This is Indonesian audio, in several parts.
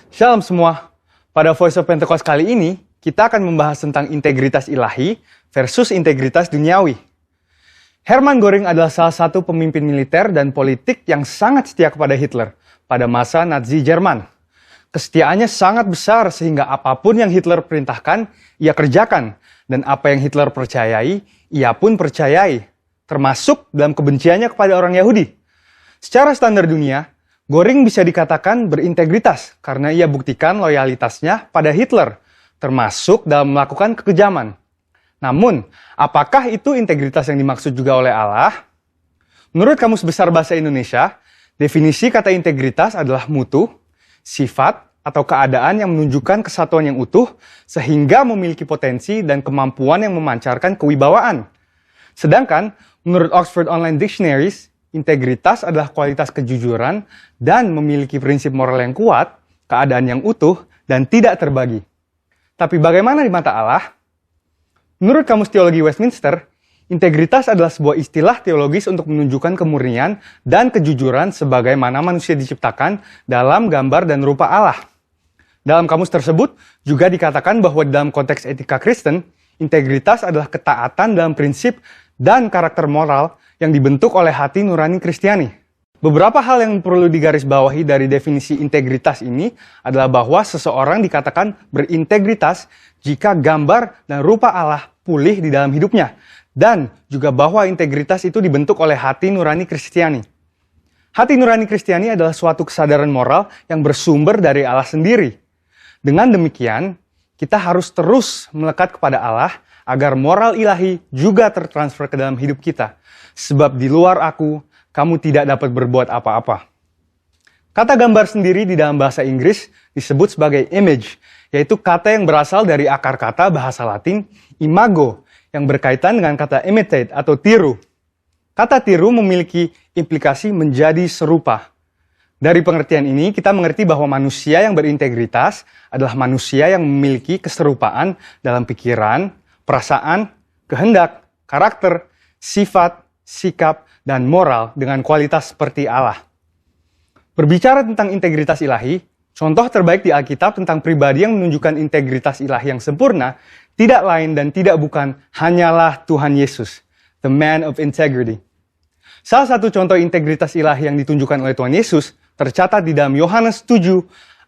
Shalom semua. Pada Voice of Pentecost kali ini, kita akan membahas tentang integritas ilahi versus integritas duniawi. Hermann Göring adalah salah satu pemimpin militer dan politik yang sangat setia kepada Hitler pada masa Nazi Jerman. Kesetiaannya sangat besar sehingga apapun yang Hitler perintahkan, ia kerjakan. Dan apa yang Hitler percayai, ia pun percayai. Termasuk dalam kebenciannya kepada orang Yahudi. Secara standar dunia, Göring bisa dikatakan berintegritas karena ia buktikan loyalitasnya pada Hitler, termasuk dalam melakukan kekejaman. Namun, apakah itu integritas yang dimaksud juga oleh Allah? Menurut Kamus Besar Bahasa Indonesia, definisi kata integritas adalah mutu, sifat, atau keadaan yang menunjukkan kesatuan yang utuh sehingga memiliki potensi dan kemampuan yang memancarkan kewibawaan. Sedangkan, menurut Oxford Online Dictionaries, integritas adalah kualitas kejujuran dan memiliki prinsip moral yang kuat, keadaan yang utuh, dan tidak terbagi. Tapi bagaimana di mata Allah? Menurut Kamus Teologi Westminster, integritas adalah sebuah istilah teologis untuk menunjukkan kemurnian dan kejujuran sebagaimana manusia diciptakan dalam gambar dan rupa Allah. Dalam kamus tersebut juga dikatakan bahwa dalam konteks etika Kristen, integritas adalah ketaatan dalam prinsip dan karakter moral yang dibentuk oleh hati nurani Kristiani. Beberapa hal yang perlu digarisbawahi dari definisi integritas ini adalah bahwa seseorang dikatakan berintegritas jika gambar dan rupa Allah pulih di dalam hidupnya, dan juga bahwa integritas itu dibentuk oleh hati nurani Kristiani. Hati nurani Kristiani adalah suatu kesadaran moral yang bersumber dari Allah sendiri. Dengan demikian, kita harus terus melekat kepada Allah agar moral ilahi juga tertransfer ke dalam hidup kita. Sebab di luar aku, kamu tidak dapat berbuat apa-apa. Kata gambar sendiri di dalam bahasa Inggris disebut sebagai image, yaitu kata yang berasal dari akar kata bahasa Latin imago, yang berkaitan dengan kata imitate atau tiru. Kata tiru memiliki implikasi menjadi serupa. Dari pengertian ini, kita mengerti bahwa manusia yang berintegritas adalah manusia yang memiliki keserupaan dalam pikiran, perasaan, kehendak, karakter, sifat, sikap, dan moral dengan kualitas seperti Allah. Berbicara tentang integritas ilahi, contoh terbaik di Alkitab tentang pribadi yang menunjukkan integritas ilahi yang sempurna, tidak lain dan tidak bukan hanyalah Tuhan Yesus, the man of integrity. Salah satu contoh integritas ilahi yang ditunjukkan oleh Tuhan Yesus tercatat di dalam Yohanes 7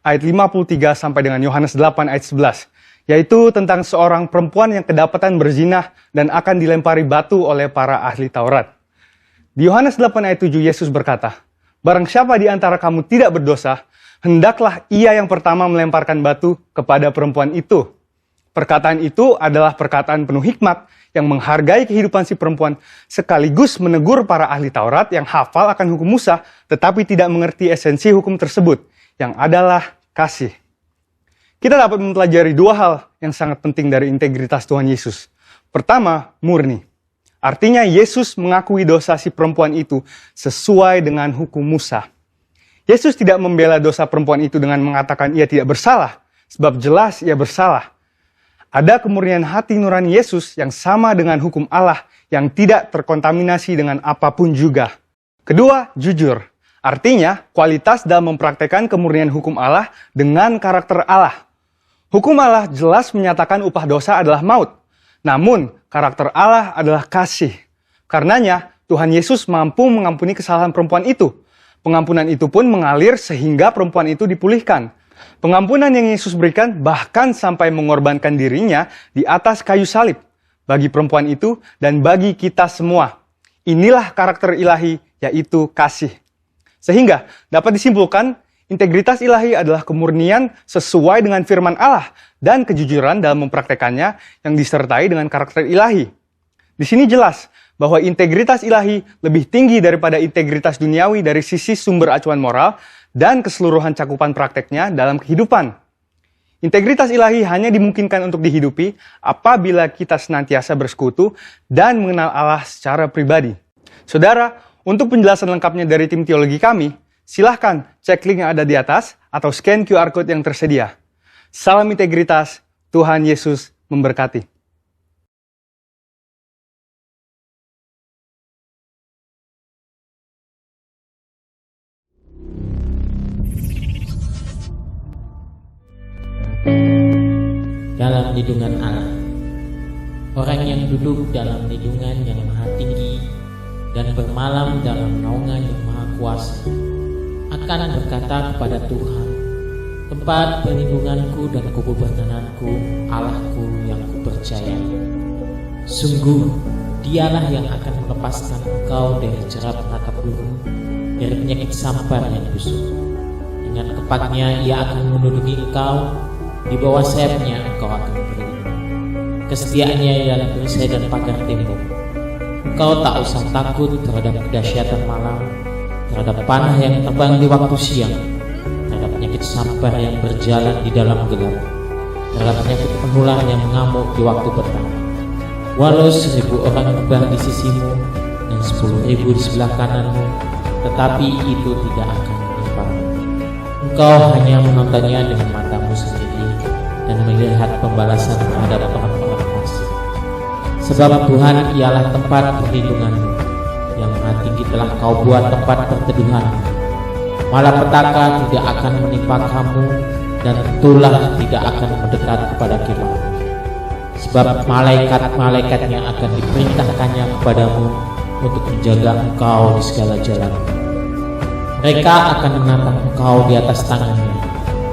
ayat 53 sampai dengan Yohanes 8 ayat 11, yaitu tentang seorang perempuan yang kedapatan berzinah dan akan dilempari batu oleh para ahli Taurat. Di Yohanes 8 ayat 7 Yesus berkata, "Barang siapa di antara kamu tidak berdosa, hendaklah ia yang pertama melemparkan batu kepada perempuan itu." Perkataan itu adalah perkataan penuh hikmat yang menghargai kehidupan si perempuan sekaligus menegur para ahli Taurat yang hafal akan hukum Musa tetapi tidak mengerti esensi hukum tersebut yang adalah kasih. Kita dapat mempelajari dua hal yang sangat penting dari integritas Tuhan Yesus. Pertama, murni. Artinya Yesus mengakui dosa si perempuan itu sesuai dengan hukum Musa. Yesus tidak membela dosa perempuan itu dengan mengatakan ia tidak bersalah, sebab jelas ia bersalah. Ada kemurnian hati nurani Yesus yang sama dengan hukum Allah yang tidak terkontaminasi dengan apapun juga. Kedua, jujur. Artinya, kualitas dalam mempraktekkan kemurnian hukum Allah dengan karakter Allah. Hukum Allah jelas menyatakan upah dosa adalah maut. Namun, karakter Allah adalah kasih. Karenanya, Tuhan Yesus mampu mengampuni kesalahan perempuan itu. Pengampunan itu pun mengalir sehingga perempuan itu dipulihkan. Pengampunan yang Yesus berikan bahkan sampai mengorbankan dirinya di atas kayu salib. Bagi perempuan itu dan bagi kita semua. Inilah karakter ilahi, yaitu kasih. Sehingga dapat disimpulkan, integritas ilahi adalah kemurnian sesuai dengan firman Allah dan kejujuran dalam mempraktekannya yang disertai dengan karakter ilahi. Di sini jelas bahwa integritas ilahi lebih tinggi daripada integritas duniawi dari sisi sumber acuan moral dan keseluruhan cakupan prakteknya dalam kehidupan. Integritas ilahi hanya dimungkinkan untuk dihidupi apabila kita senantiasa bersekutu dan mengenal Allah secara pribadi. Saudara, untuk penjelasan lengkapnya dari tim teologi kami, silahkan cek link yang ada di atas atau scan QR Code yang tersedia. Salam integritas, Tuhan Yesus memberkati. dalam lindungan Allah. Orang yang duduk dalam lindungan yang maha tinggi dan bermalam dalam naungan yang maha kuasa akan berkata kepada Tuhan, tempat perlindunganku dan kubu pertananku, Allahku yang kupercayai. Sungguh, dialah yang akan melepaskan engkau dari jerat menatap burung, dari penyakit sampar yang busuk. Dengan tepatnya ia akan menduduki engkau, di bawah sayapnya engkau akan berlindung. Kesetiaannya ialah perisai dan pagar tembok. Engkau tak usah takut terhadap kedahsyatan malam, terhadap panah yang terbang di waktu siang, terhadap penyakit sampar yang berjalan di dalam gelap, terhadap penyakit penular yang mengamuk di waktu petang. Walau 1000 orang terbang di sisimu dan 10.000 di sebelah kananmu, tetapi itu tidak akan menimpamu. Engkau hanya menontonnya dengan matamu sendiri dan melihat pembalasan terhadap orang-orang fasik. Sebab Tuhan ialah tempat perlindunganmu, yang maha tinggi telah kau buat tempat perteduhanmu. Malapetaka tidak akan menimpa kamu, dan tulah tidak akan mendekat kepada kemahmu. Sebab malaikat-malaikatnya akan diperintahkannya kepadamu untuk menjaga engkau di segala jalan. Mereka akan menatang engkau di atas tangannya,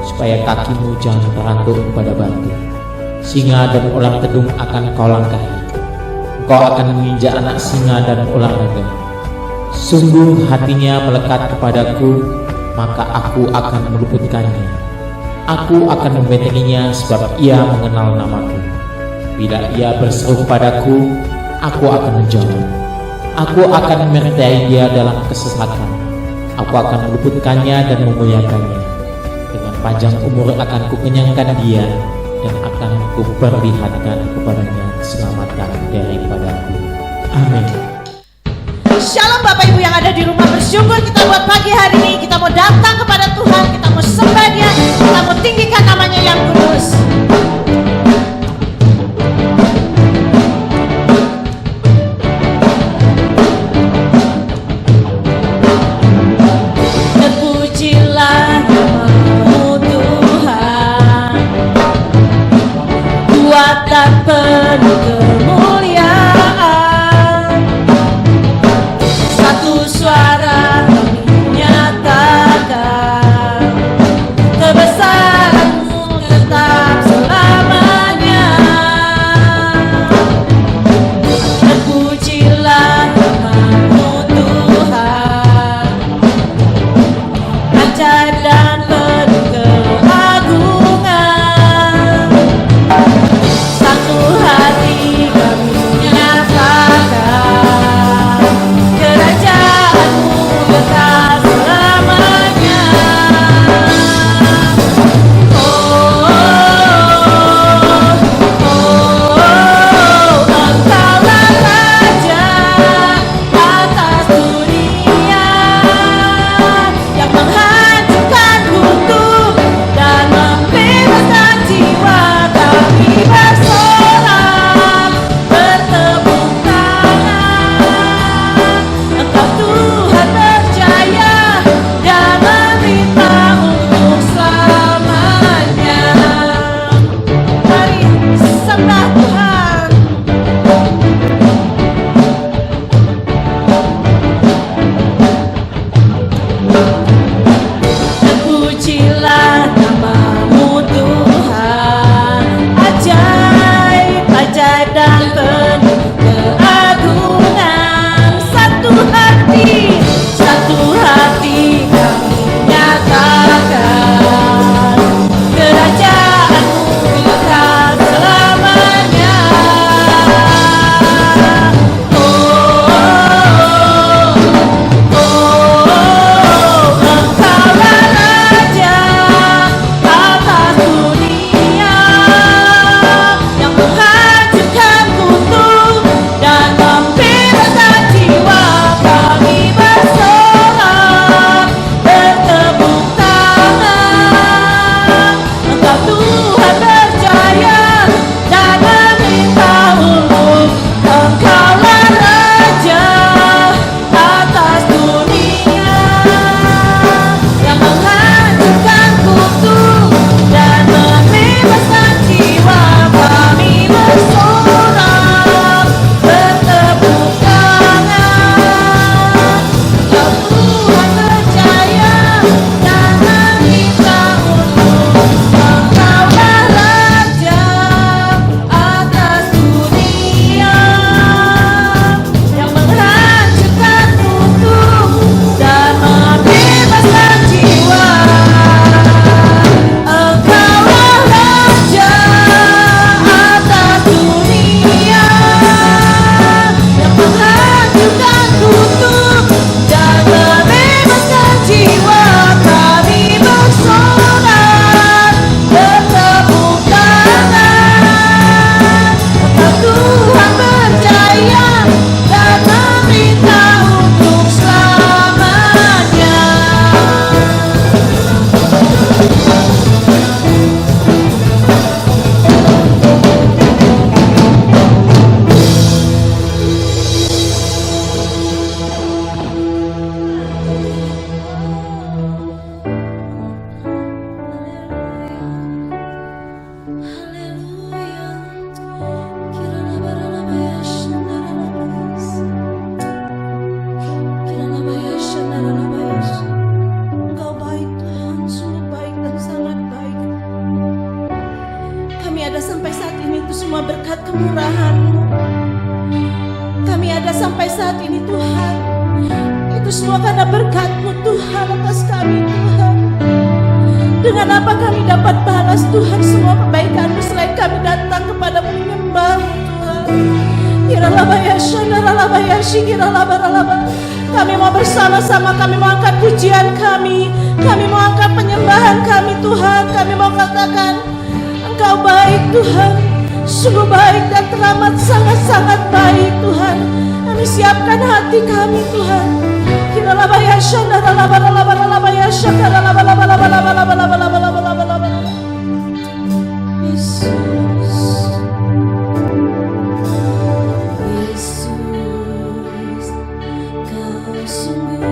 supaya kakimu jangan terantuk pada batu. Singa dan ular tedung akan kau langkahi. Engkau akan menginjak anak singa dan ular naga. Sungguh hatinya melekat kepadaku, maka aku akan meluputkannya. Aku akan membentenginya sebab ia mengenal namaku. Bila ia berseru padaku, aku akan menjawab. Aku akan menyertai dia dalam kesesatan. Aku akan meluputkannya dan memuliakannya. Dengan panjang umur akan kukenyangkan dia, dan akan kuperlihatkan kepadanya keselamatan daripadaku. Amin. Shalom Bapak Ibu yang ada di rumah, bersyukur kita buat pagi hari ini. Kita mau datang kepada Tuhan, kita mau sembah Dia, kita mau tinggikan namanya yang kudus. Terpujilah namamu Tuhan, kuatan penuh kemuliaan. Satu suara kami nyatakan, semua berkat kemurahan-Mu. Kami ada sampai saat ini Tuhan, itu semua karena berkat-Mu Tuhan atas kami Tuhan. Dengan apa kami dapat balas Tuhan semua kebaikan-Mu selain kami datang kepadamu menyembah-Mu Tuhan. Kami mau bersama-sama, kami mau angkat pujian kami mau angkat penyembahan kami Tuhan. Kami mau katakan Engkau baik Tuhan, sungguh baik dan teramat sangat-sangat baik Tuhan. Kami siapkan hati kami Tuhan. Yesus, Kau sungguh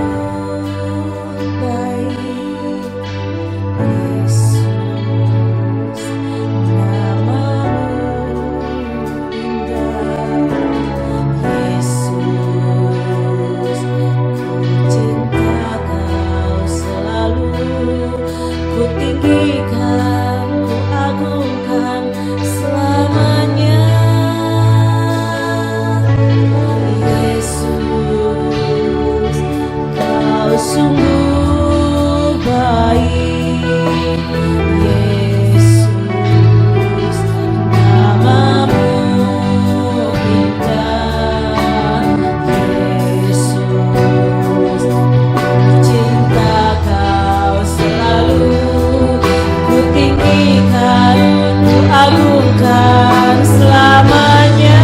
baik. Yesus, namamu indah. Yesus, ku cinta Kau selalu, ku tinggikan, ku agungkan selamanya. Yesus, Kau sungguh baik. Yesus, namamu indah. Yesus, cinta Kau selalu, ku tinggikan, ku agungkan selamanya.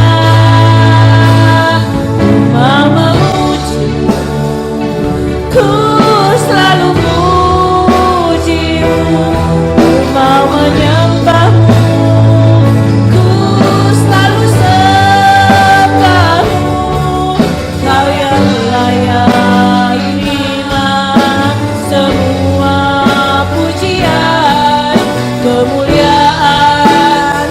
Mau memuji-Mu, ku selalu muji-Mu. Ku mau menyembah-Mu, ku selalu sembah-Mu. Kau yang layak terima semua pujian, kemuliaan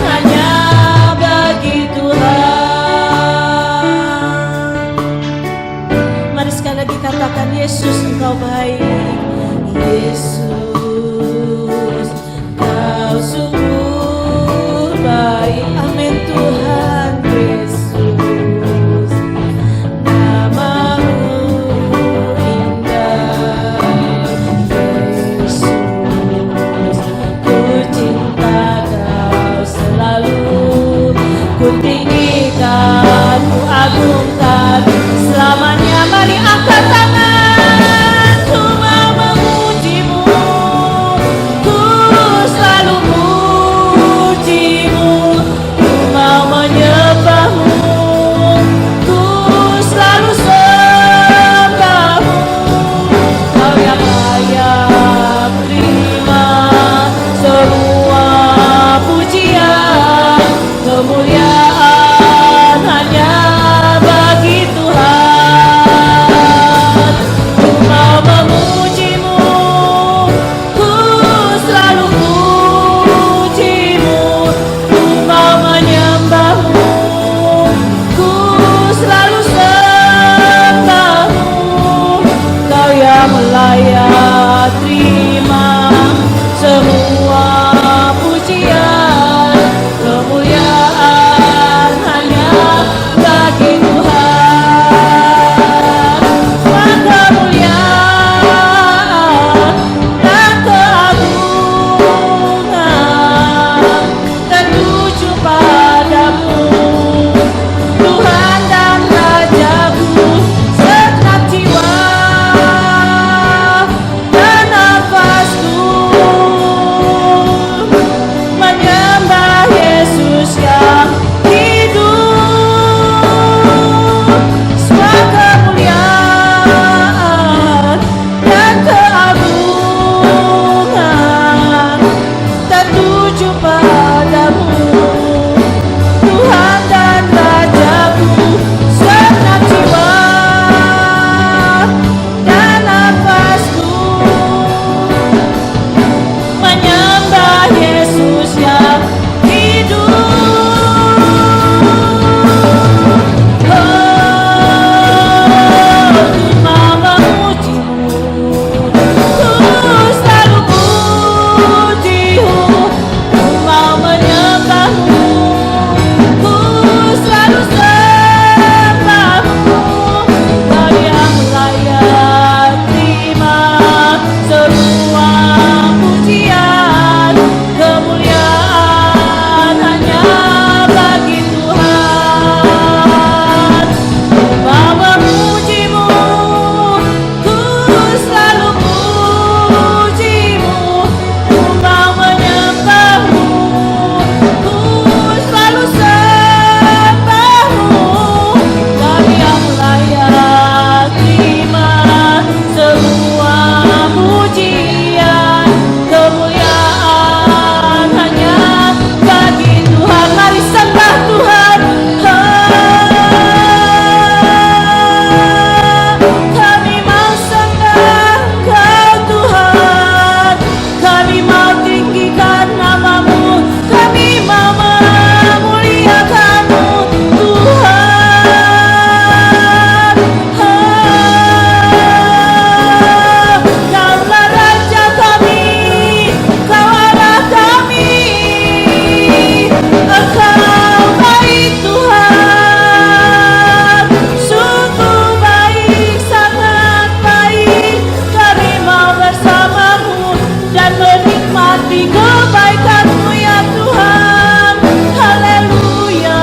akan menikmati kebaikan-Mu ya Tuhan. Haleluya.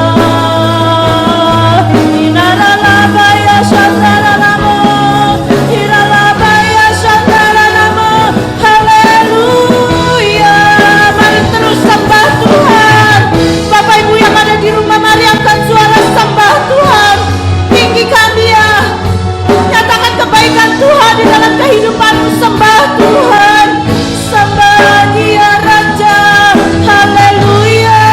Inaralabaya shandaranamo, Iralabaya shandaranamo. Haleluya. Mari terus sembah Tuhan. Bapak Ibu yang ada di rumah, mari angkat suara sembah Tuhan. Tinggikan Dia. Nyatakan kebaikan Tuhan di dalam kehidupanmu. Sembah Tuhan. Sembah Dia Raja. Haleluya.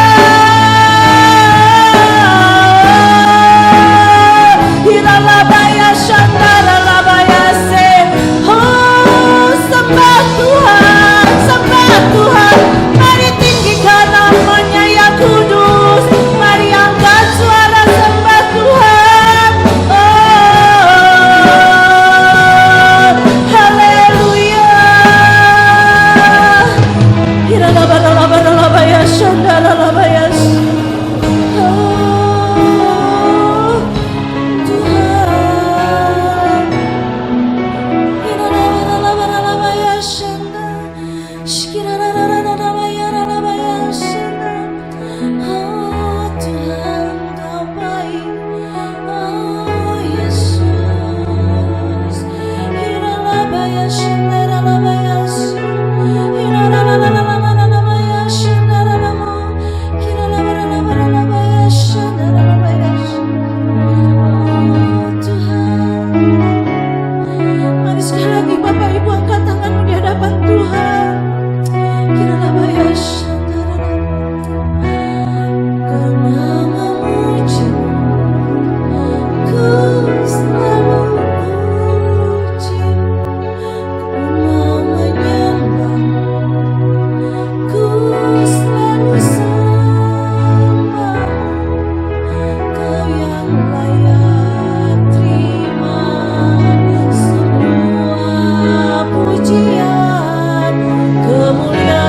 Hiralabaya shandaralabaya se. Oh, sembah Tuhan. Sembah Tuhan. Mari tinggikan namanya yang kudus. Mari angkat suara sembah Tuhan. Oh, haleluya. Hiralabaralabaralabaya shandaralabaya se. Oh, Tuhan. Hiralabaralabaralabaya shanda. Shikirararararabayaralabaya shanda. Oh, Tuhan, Kau baik. Oh, Yesus. Hiralabaya shandaralabaya se. Hiralabaralabaralabaya shandaralamo. Hiralabaralabaralabaya shandaralabaya se. Oh, Tuhan. Mari sekali lagi Bapak Ibu angkat tanganmu di hadapan Tuhan. Kiralabaya shandaralamo. Ku memuji, ku selalu puji, ku menyembah, ku selalu sembah. Kau yang layak terima semua pujian, kemuliaan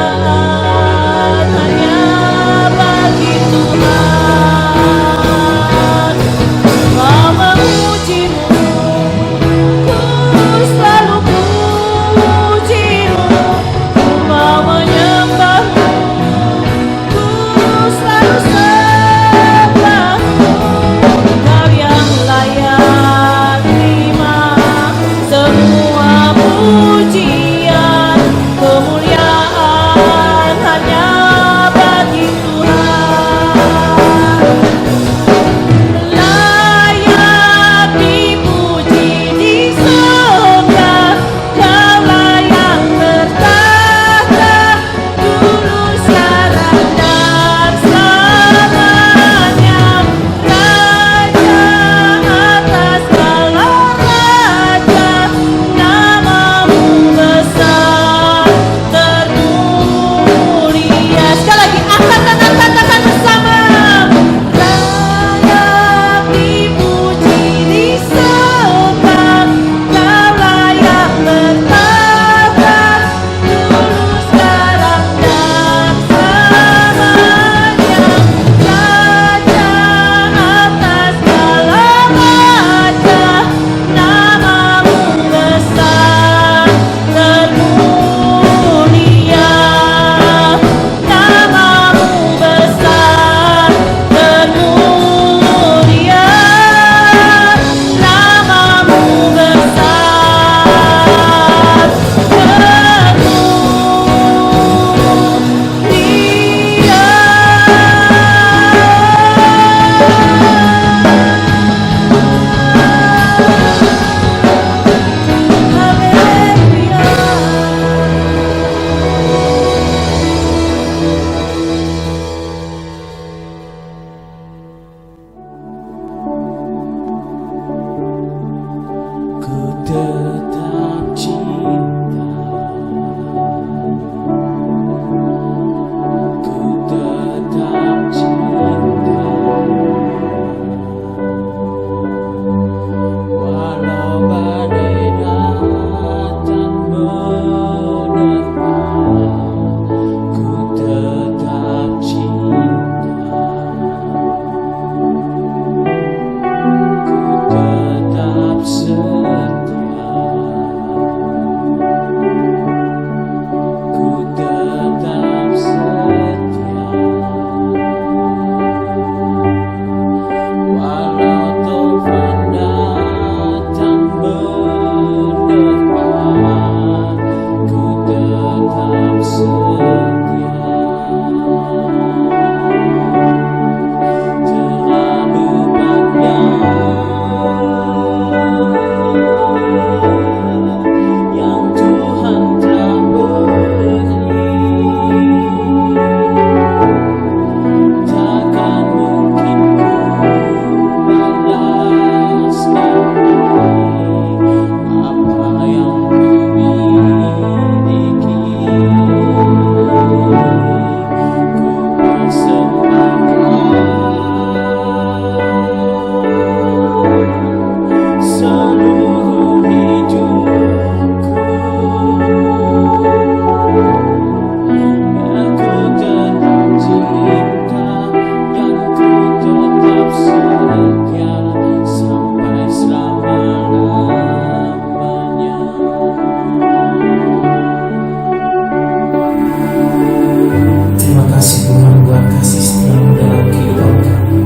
kasih Tuhan buat kasih setiamu dalam kehidupan kami.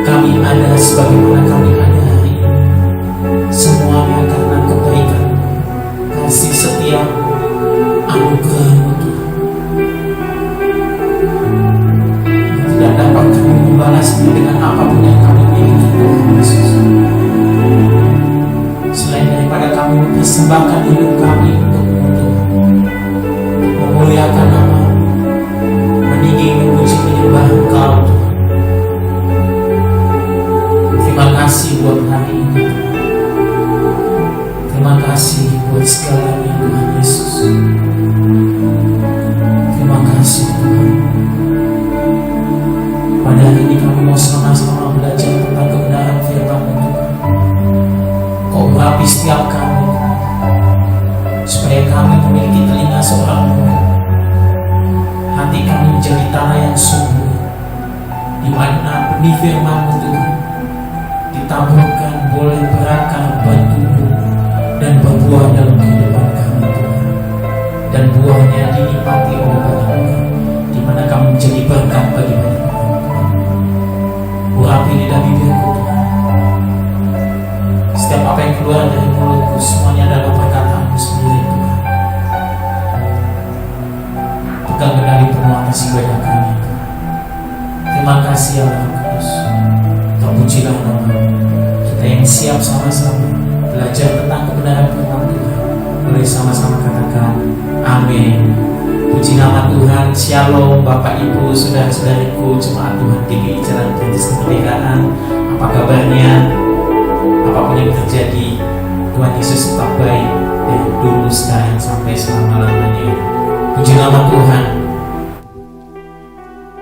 Kami ada sebagaimana kami ada hari ini, semuanya karena kebaikan, kasih setia, anugerah-Mu Tuhan. Tidak dapat kami membalasnya dengan apapun yang kami miliki, Tuhan Yesus. Selain daripada kami mempersembahkan hidup kami untuk-Mu Tuhan, memuliakan nama-Mu, meninggi memuji menyembah Engkau Tuhan. Terima kasih buat hari ini. Terima kasih buat segalanya Tuhan Yesus. Terima kasih Tuhan. Pada hari ini kami mau sama-sama belajar tentang kebenaran firman-Mu Tuhan. Kau urapi setiap kami, supaya kami memiliki telinga seorang murid, hati kami menjadi tanah yang subur, di mana benih firman-Mu Tuhan ditaburkan boleh berakar, bertumbuh, dan berbuah dalam kehidupan kami Tuhan. Dan buahnya dinikmati oleh banyak orang, di mana kami menjadi berkat bagi banyak orang Tuhan. Urapi lidah bibirku Tuhan. Setiap apa yang keluar dari mulutku semuanya adalah perkataan-Mu sendiri Tuhan. Pegang kendali penuh atas ibadah kami Tuhan. Terima kasih ya Allah Kudus. Terpujilah nama-Mu. Kita yang siap sama-sama belajar tentang kebenaran firman Tuhan, boleh sama-sama katakan amin. Puji nama Tuhan. Shalom Bapak Ibu, saudara-saudariku, jemaat Tuhan di Jalan Perintis Kemerdekaan. Apa kabarnya? Apapun yang terjadi, Tuhan Yesus tetap baik dari dulu, sekarang, sampai selama-lamanya. Puji nama Tuhan.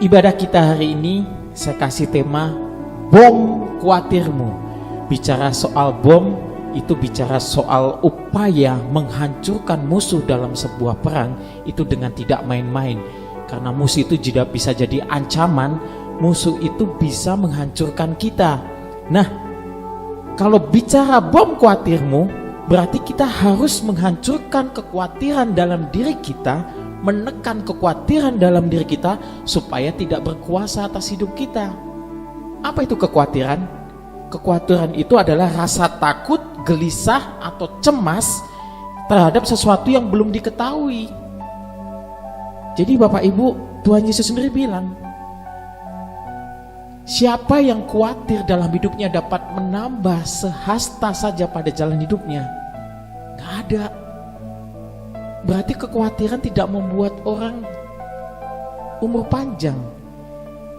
Ibadah kita hari ini saya kasih tema bom khawatirmu. Bicara soal bom itu bicara soal upaya menghancurkan musuh dalam sebuah perang itu dengan tidak main-main. Karena musuh itu tidak bisa jadi ancaman, musuh itu bisa menghancurkan kita. Nah, kalau bicara bom khawatirmu, berarti kita harus menghancurkan kekhawatiran dalam diri kita, menekan kekhawatiran dalam diri kita supaya tidak berkuasa atas hidup kita. Apa itu kekhawatiran? Kekhawatiran itu adalah rasa takut, gelisah, atau cemas terhadap sesuatu yang belum diketahui. Jadi Bapak Ibu, Tuhan Yesus sendiri bilang, siapa yang khawatir dalam hidupnya dapat menambah sehasta saja pada jalan hidupnya? Gak ada. Berarti kekhawatiran tidak membuat orang umur panjang.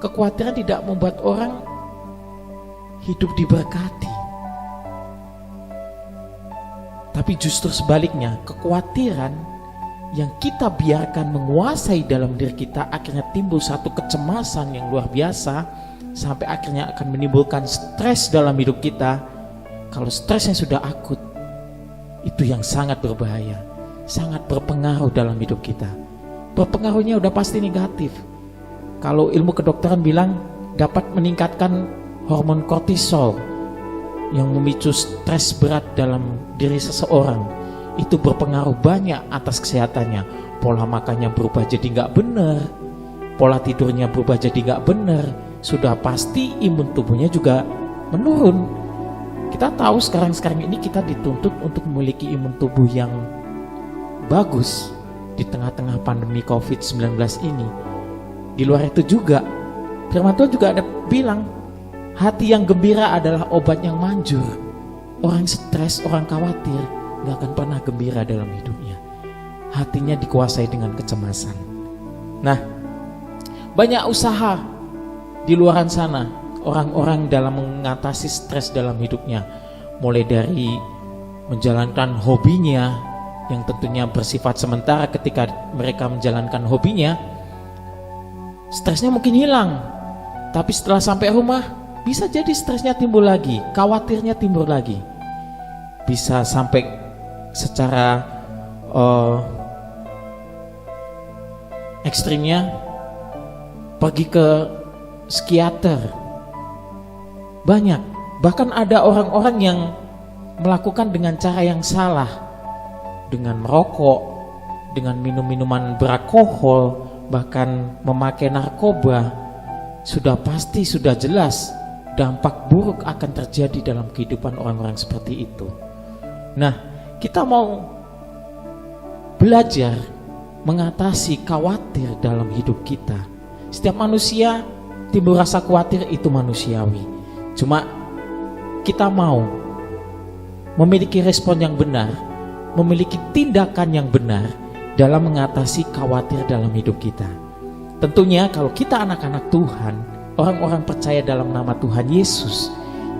Kekhawatiran tidak membuat orang hidup diberkati. Tapi justru sebaliknya, kekhawatiran yang kita biarkan menguasai dalam diri kita akhirnya timbul satu kecemasan yang luar biasa, sampai akhirnya akan menimbulkan stres dalam hidup kita. Kalau stresnya sudah akut, itu yang sangat berbahaya, sangat berpengaruh dalam hidup kita. Berpengaruhnya udah pasti negatif. Kalau ilmu kedokteran bilang dapat meningkatkan hormon kortisol yang memicu stres berat dalam diri seseorang. Itu berpengaruh banyak atas kesehatannya. Pola makannya berubah jadi nggak benar, pola tidurnya berubah jadi nggak benar, sudah pasti imun tubuhnya juga menurun. Kita tahu sekarang ini kita dituntut untuk memiliki imun tubuh yang bagus di tengah-tengah pandemi COVID-19 ini. Di luar itu juga, firman Tuhan juga ada bilang, hati yang gembira adalah obat yang manjur. Orang stres, orang khawatir, gak akan pernah gembira dalam hidupnya. Hatinya dikuasai dengan kecemasan. Nah, banyak usaha di luaran sana, orang-orang dalam mengatasi stres dalam hidupnya. Mulai dari menjalankan hobinya, yang tentunya bersifat sementara. Ketika mereka menjalankan hobinya, stresnya mungkin hilang. Tapi setelah sampai rumah, bisa jadi stresnya timbul lagi, khawatirnya timbul lagi. Bisa sampai secara ekstrimnya pergi ke psikiater. Banyak, bahkan ada orang-orang yang melakukan dengan cara yang salah, dengan merokok, dengan minum-minuman beralkohol, bahkan memakai narkoba, sudah pasti, sudah jelas dampak buruk akan terjadi dalam kehidupan orang-orang seperti itu. Nah, kita mau belajar mengatasi khawatir dalam hidup kita. Setiap manusia timbul rasa khawatir, itu manusiawi. Cuma kita mau memiliki respon yang benar, memiliki tindakan yang benar dalam mengatasi khawatir dalam hidup kita. Tentunya kalau kita anak-anak Tuhan, orang-orang percaya dalam nama Tuhan Yesus,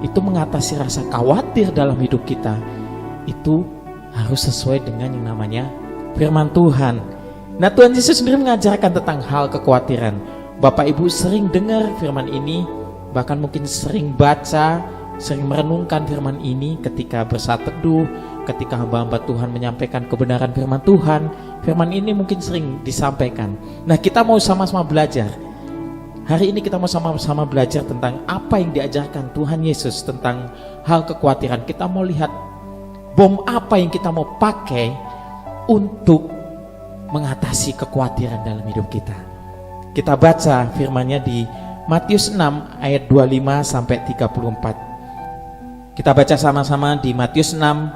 itu mengatasi rasa khawatir dalam hidup kita, itu harus sesuai dengan yang namanya firman Tuhan. Nah, Tuhan Yesus sendiri mengajarkan tentang hal kekhawatiran. Bapak Ibu sering dengar firman ini, bahkan mungkin sering baca, sering merenungkan firman ini ketika bersaat teduh, ketika hamba-hamba Tuhan menyampaikan kebenaran firman Tuhan. Firman ini mungkin sering disampaikan. Nah, kita mau sama-sama belajar. Hari ini kita mau sama-sama belajar tentang apa yang diajarkan Tuhan Yesus tentang hal kekhawatiran. Kita mau lihat bom apa yang kita mau pakai untuk mengatasi kekhawatiran dalam hidup kita. Kita baca firman-Nya di Matius 6 ayat 25 sampai 34. Kita baca sama-sama di Matius 6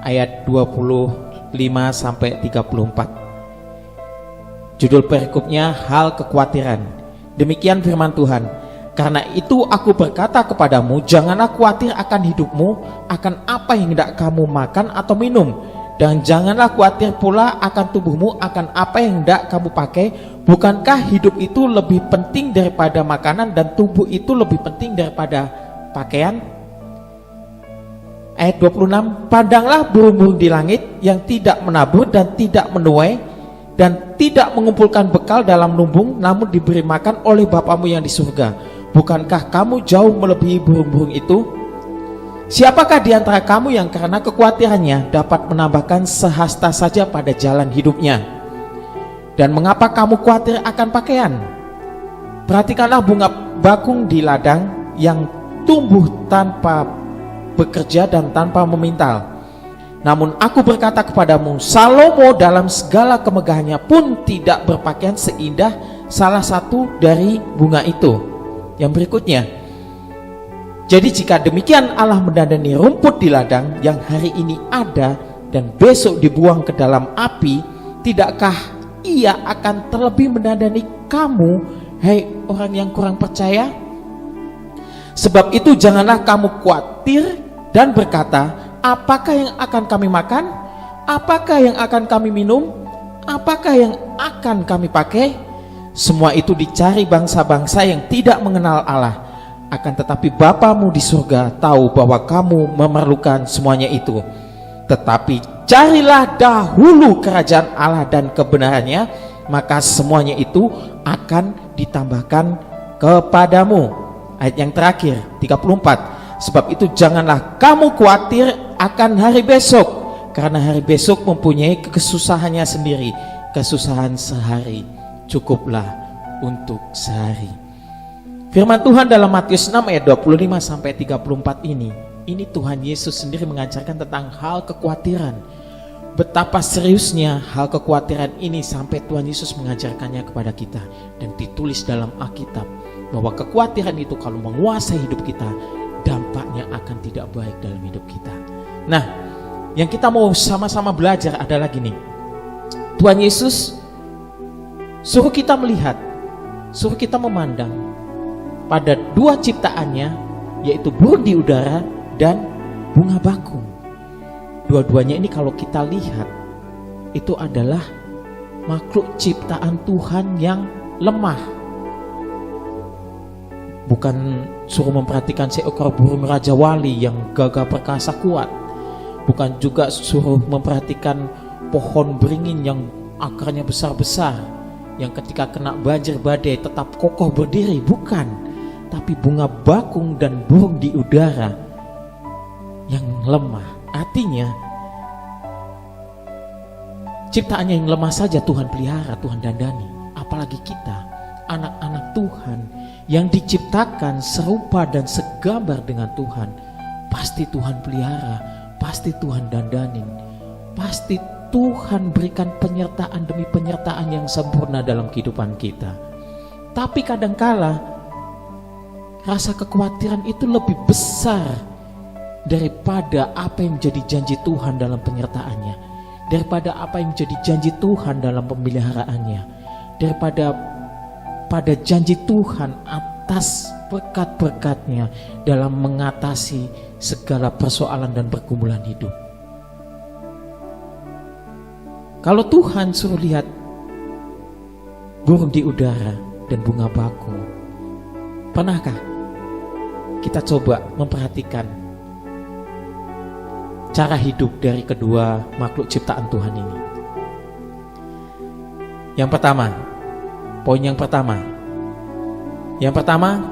ayat 25 sampai 34. Judul perikopnya hal kekhawatiran. Demikian firman Tuhan. Karena itu aku berkata kepadamu, janganlah khawatir akan hidupmu, akan apa yang hendak kamu makan atau minum, dan janganlah khawatir pula akan tubuhmu, akan apa yang hendak kamu pakai. Bukankah hidup itu lebih penting daripada makanan, dan tubuh itu lebih penting daripada pakaian? Ayat 26, pandanglah burung-burung di langit yang tidak menabur dan tidak menuai dan tidak mengumpulkan bekal dalam lumbung, namun diberi makan oleh Bapamu yang di surga. Bukankah kamu jauh melebihi burung-burung itu? Siapakah di antara kamu yang karena kekhawatirannya dapat menambahkan sehasta saja pada jalan hidupnya? Dan mengapa kamu khawatir akan pakaian? Perhatikanlah bunga bakung di ladang yang tumbuh tanpa bekerja dan tanpa memintal. Namun aku berkata kepadamu, Salomo dalam segala kemegahannya pun tidak berpakaian seindah salah satu dari bunga itu. Yang berikutnya, jadi jika demikian Allah mendandani rumput di ladang yang hari ini ada dan besok dibuang ke dalam api, tidakkah Ia akan terlebih mendandani kamu, hai orang yang kurang percaya? Sebab itu janganlah kamu khawatir dan berkata, apakah yang akan kami makan? Apakah yang akan kami minum? Apakah yang akan kami pakai? Semua itu dicari bangsa-bangsa yang tidak mengenal Allah. Akan tetapi Bapamu di surga tahu bahwa kamu memerlukan semuanya itu. Tetapi carilah dahulu kerajaan Allah dan kebenarannya, maka semuanya itu akan ditambahkan kepadamu. Ayat yang terakhir 34. Sebab itu janganlah kamu khawatir akan hari besok, karena hari besok mempunyai kesusahannya sendiri. Kesusahan sehari cukuplah untuk sehari. Firman Tuhan dalam Matius 6 ayat 25 sampai 34 ini Tuhan Yesus sendiri mengajarkan tentang hal kekhawatiran. Betapa seriusnya hal kekhawatiran ini sampai Tuhan Yesus mengajarkannya kepada kita, dan ditulis dalam Alkitab bahwa kekhawatiran itu kalau menguasai hidup kita, dampaknya akan tidak baik dalam hidup kita. Nah, yang kita mau sama-sama belajar adalah gini. Tuhan Yesus suruh kita melihat, suruh kita memandang pada dua ciptaannya, yaitu burung di udara dan bunga bakung. Dua-duanya ini kalau kita lihat, itu adalah makhluk ciptaan Tuhan yang lemah. Bukan suruh memperhatikan seekor burung Raja Wali yang gagah perkasa kuat. Bukan juga suruh memperhatikan pohon beringin yang akarnya besar-besar, yang ketika kena banjir badai tetap kokoh berdiri. Bukan. Tapi bunga bakung dan burung di udara yang lemah. Artinya ciptaannya yang lemah saja Tuhan pelihara, Tuhan dandani. Apalagi kita, anak-anak Tuhan yang diciptakan serupa dan segambar dengan Tuhan. Pasti Tuhan pelihara, pasti Tuhan dandanin, pasti Tuhan berikan penyertaan demi penyertaan yang sempurna dalam kehidupan kita. Tapi kadangkala rasa kekhawatiran itu lebih besar daripada apa yang menjadi janji Tuhan dalam penyertaannya, daripada apa yang menjadi janji Tuhan dalam pemeliharaannya, daripada pada janji Tuhan atas berkat-berkatnya dalam mengatasi segala persoalan dan pergumulan hidup. Kalau Tuhan suruh lihat burung di udara dan bunga bakung, pernahkah kita coba memperhatikan cara hidup dari kedua makhluk ciptaan Tuhan ini? Yang pertama, poin yang pertama,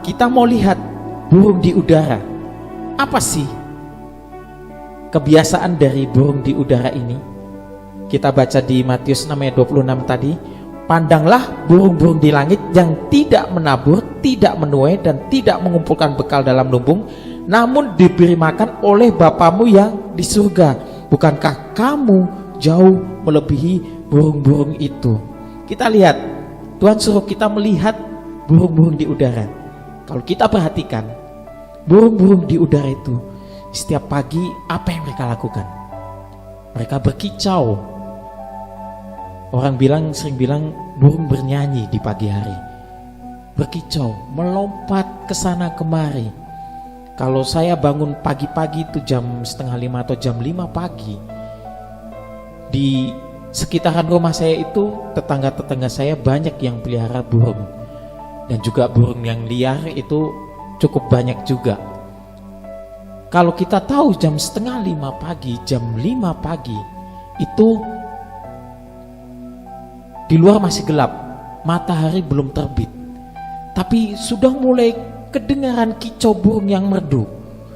kita mau lihat burung di udara. Apa sih kebiasaan dari burung di udara ini? Kita baca di Matius 6 ayat 26 tadi. Pandanglah burung-burung di langit yang tidak menabur, tidak menuai, dan tidak mengumpulkan bekal dalam lumbung, namun diberi makan oleh Bapamu yang di surga. Bukankah kamu jauh melebihi burung-burung itu? Kita lihat, Tuhan suruh kita melihat burung-burung di udara. Kalau kita perhatikan, burung-burung di udara itu setiap pagi apa yang mereka lakukan? Mereka berkicau. Orang sering bilang burung bernyanyi di pagi hari. Berkicau, melompat ke sana kemari. Kalau saya bangun pagi-pagi itu jam 4:30 atau jam 5 pagi, di sekitaran rumah saya itu tetangga-tetangga saya banyak yang pelihara burung. Dan juga burung yang liar itu cukup banyak juga. Kalau kita tahu jam 4:30 pagi, jam 5 pagi itu di luar masih gelap, matahari belum terbit, tapi sudah mulai kedengaran kicau burung yang merdu,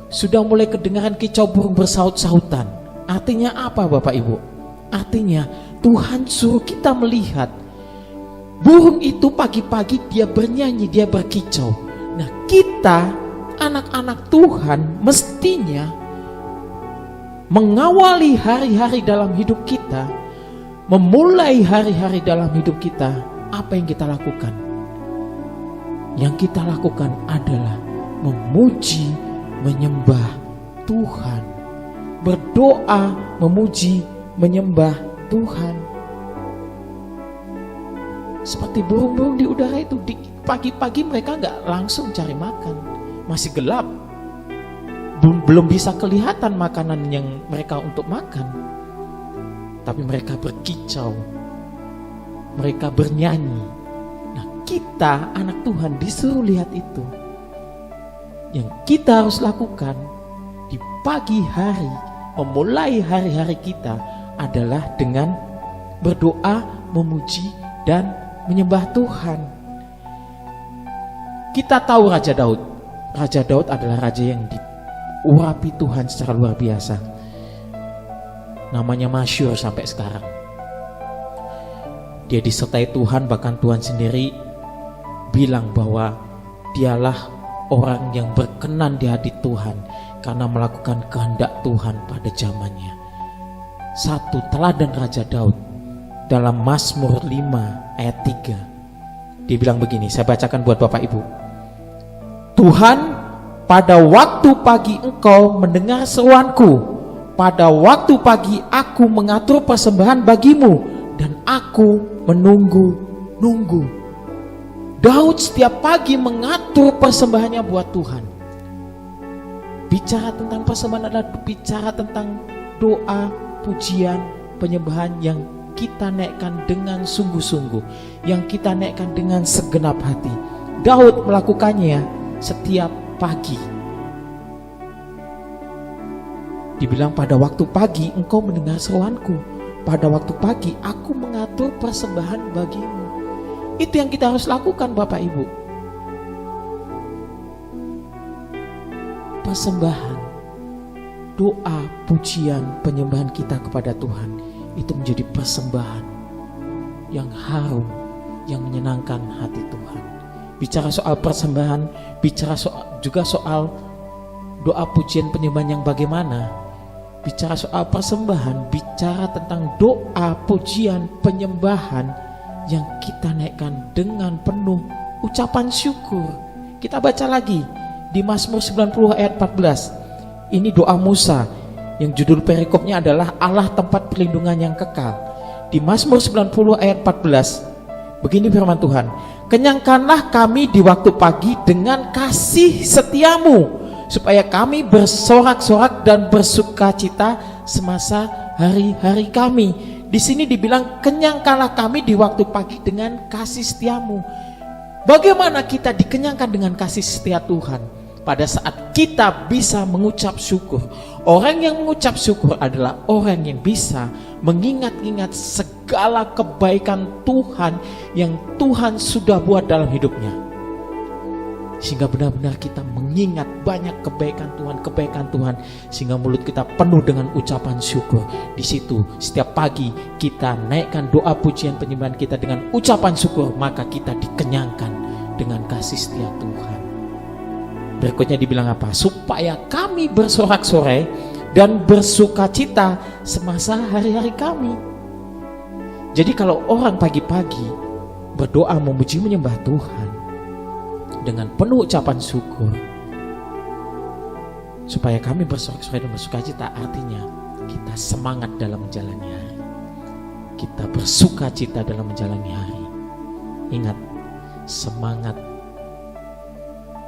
sudah mulai kedengaran kicau burung bersaut-sautan. Artinya apa Bapak Ibu? Artinya Tuhan suruh kita melihat burung itu pagi-pagi dia bernyanyi, dia berkicau. Nah, kita anak-anak Tuhan mestinya mengawali hari-hari dalam hidup kita, memulai hari-hari dalam hidup kita. Apa yang kita lakukan? Yang kita lakukan adalah memuji, menyembah Tuhan, berdoa, memuji, menyembah Tuhan. Seperti burung-burung di udara itu, di pagi-pagi mereka nggak langsung cari makan, masih gelap, belum bisa kelihatan makanan yang mereka untuk makan, tapi mereka berkicau, mereka bernyanyi. Nah, kita anak Tuhan disuruh lihat itu. Yang kita harus lakukan di pagi hari, memulai hari-hari kita adalah dengan berdoa, memuji, dan menyembah Tuhan. Kita tahu Raja Daud. Raja Daud adalah raja yang diurapi Tuhan secara luar biasa. Namanya masyhur sampai sekarang. Dia disertai Tuhan, bahkan Tuhan sendiri bilang bahwa dialah orang yang berkenan di hati Tuhan karena melakukan kehendak Tuhan pada zamannya. Satu teladan Raja Daud dalam Mazmur 5 ayat 3. Dia bilang begini, saya bacakan buat Bapak Ibu. Tuhan, pada waktu pagi Engkau mendengar seruanku. Pada waktu pagi aku mengatur persembahan bagimu dan aku menunggu-nunggu. Daud setiap pagi mengatur persembahannya buat Tuhan. Bicara tentang persembahan adalah bicara tentang doa, pujian, penyembahan yang kita naikkan dengan sungguh-sungguh, yang kita naikkan dengan segenap hati. Daud melakukannya setiap pagi. Dibilang pada waktu pagi engkau mendengar seruanku, pada waktu pagi aku mengatur persembahan bagimu. Itu yang kita harus lakukan Bapak Ibu. Persembahan, doa, pujian, penyembahan kita kepada Tuhan itu menjadi persembahan yang harum, yang menyenangkan hati Tuhan. Bicara soal persembahan, bicara juga soal doa, pujian, penyembahan yang bagaimana. bicara soal persembahan, bicara tentang doa, pujian, penyembahan yang kita naikkan dengan penuh ucapan syukur. Kita baca lagi di Mazmur 90 ayat 14. Ini doa Musa yang judul perikopnya adalah Allah tempat perlindungan yang kekal. Di Mazmur 90 ayat 14, begini firman Tuhan, kenyangkanlah kami di waktu pagi dengan kasih setiamu, supaya kami bersorak-sorak dan bersukacita semasa hari-hari kami. Di sini dibilang kenyangkanlah kami di waktu pagi dengan kasih setiamu. Bagaimana kita dikenyangkan dengan kasih setia Tuhan? Pada saat kita bisa mengucap syukur. Orang yang mengucap syukur adalah orang yang bisa mengingat-ingat segala kebaikan Tuhan yang Tuhan sudah buat dalam hidupnya. Sehingga benar-benar kita mengingat banyak kebaikan Tuhan, sehingga mulut kita penuh dengan ucapan syukur. Di situ setiap pagi kita naikkan doa pujian penyembahan kita dengan ucapan syukur, maka kita dikenyangkan dengan kasih setia Tuhan. Berikutnya dibilang apa? Supaya kami bersorak-sorai dan bersukacita semasa hari-hari kami. Jadi kalau orang pagi-pagi berdoa memuji menyembah Tuhan dengan penuh ucapan syukur, supaya kami bersorak-sorai dan bersukacita, artinya kita semangat dalam menjalani hari. Kita bersukacita dalam menjalani hari. Ingat, semangat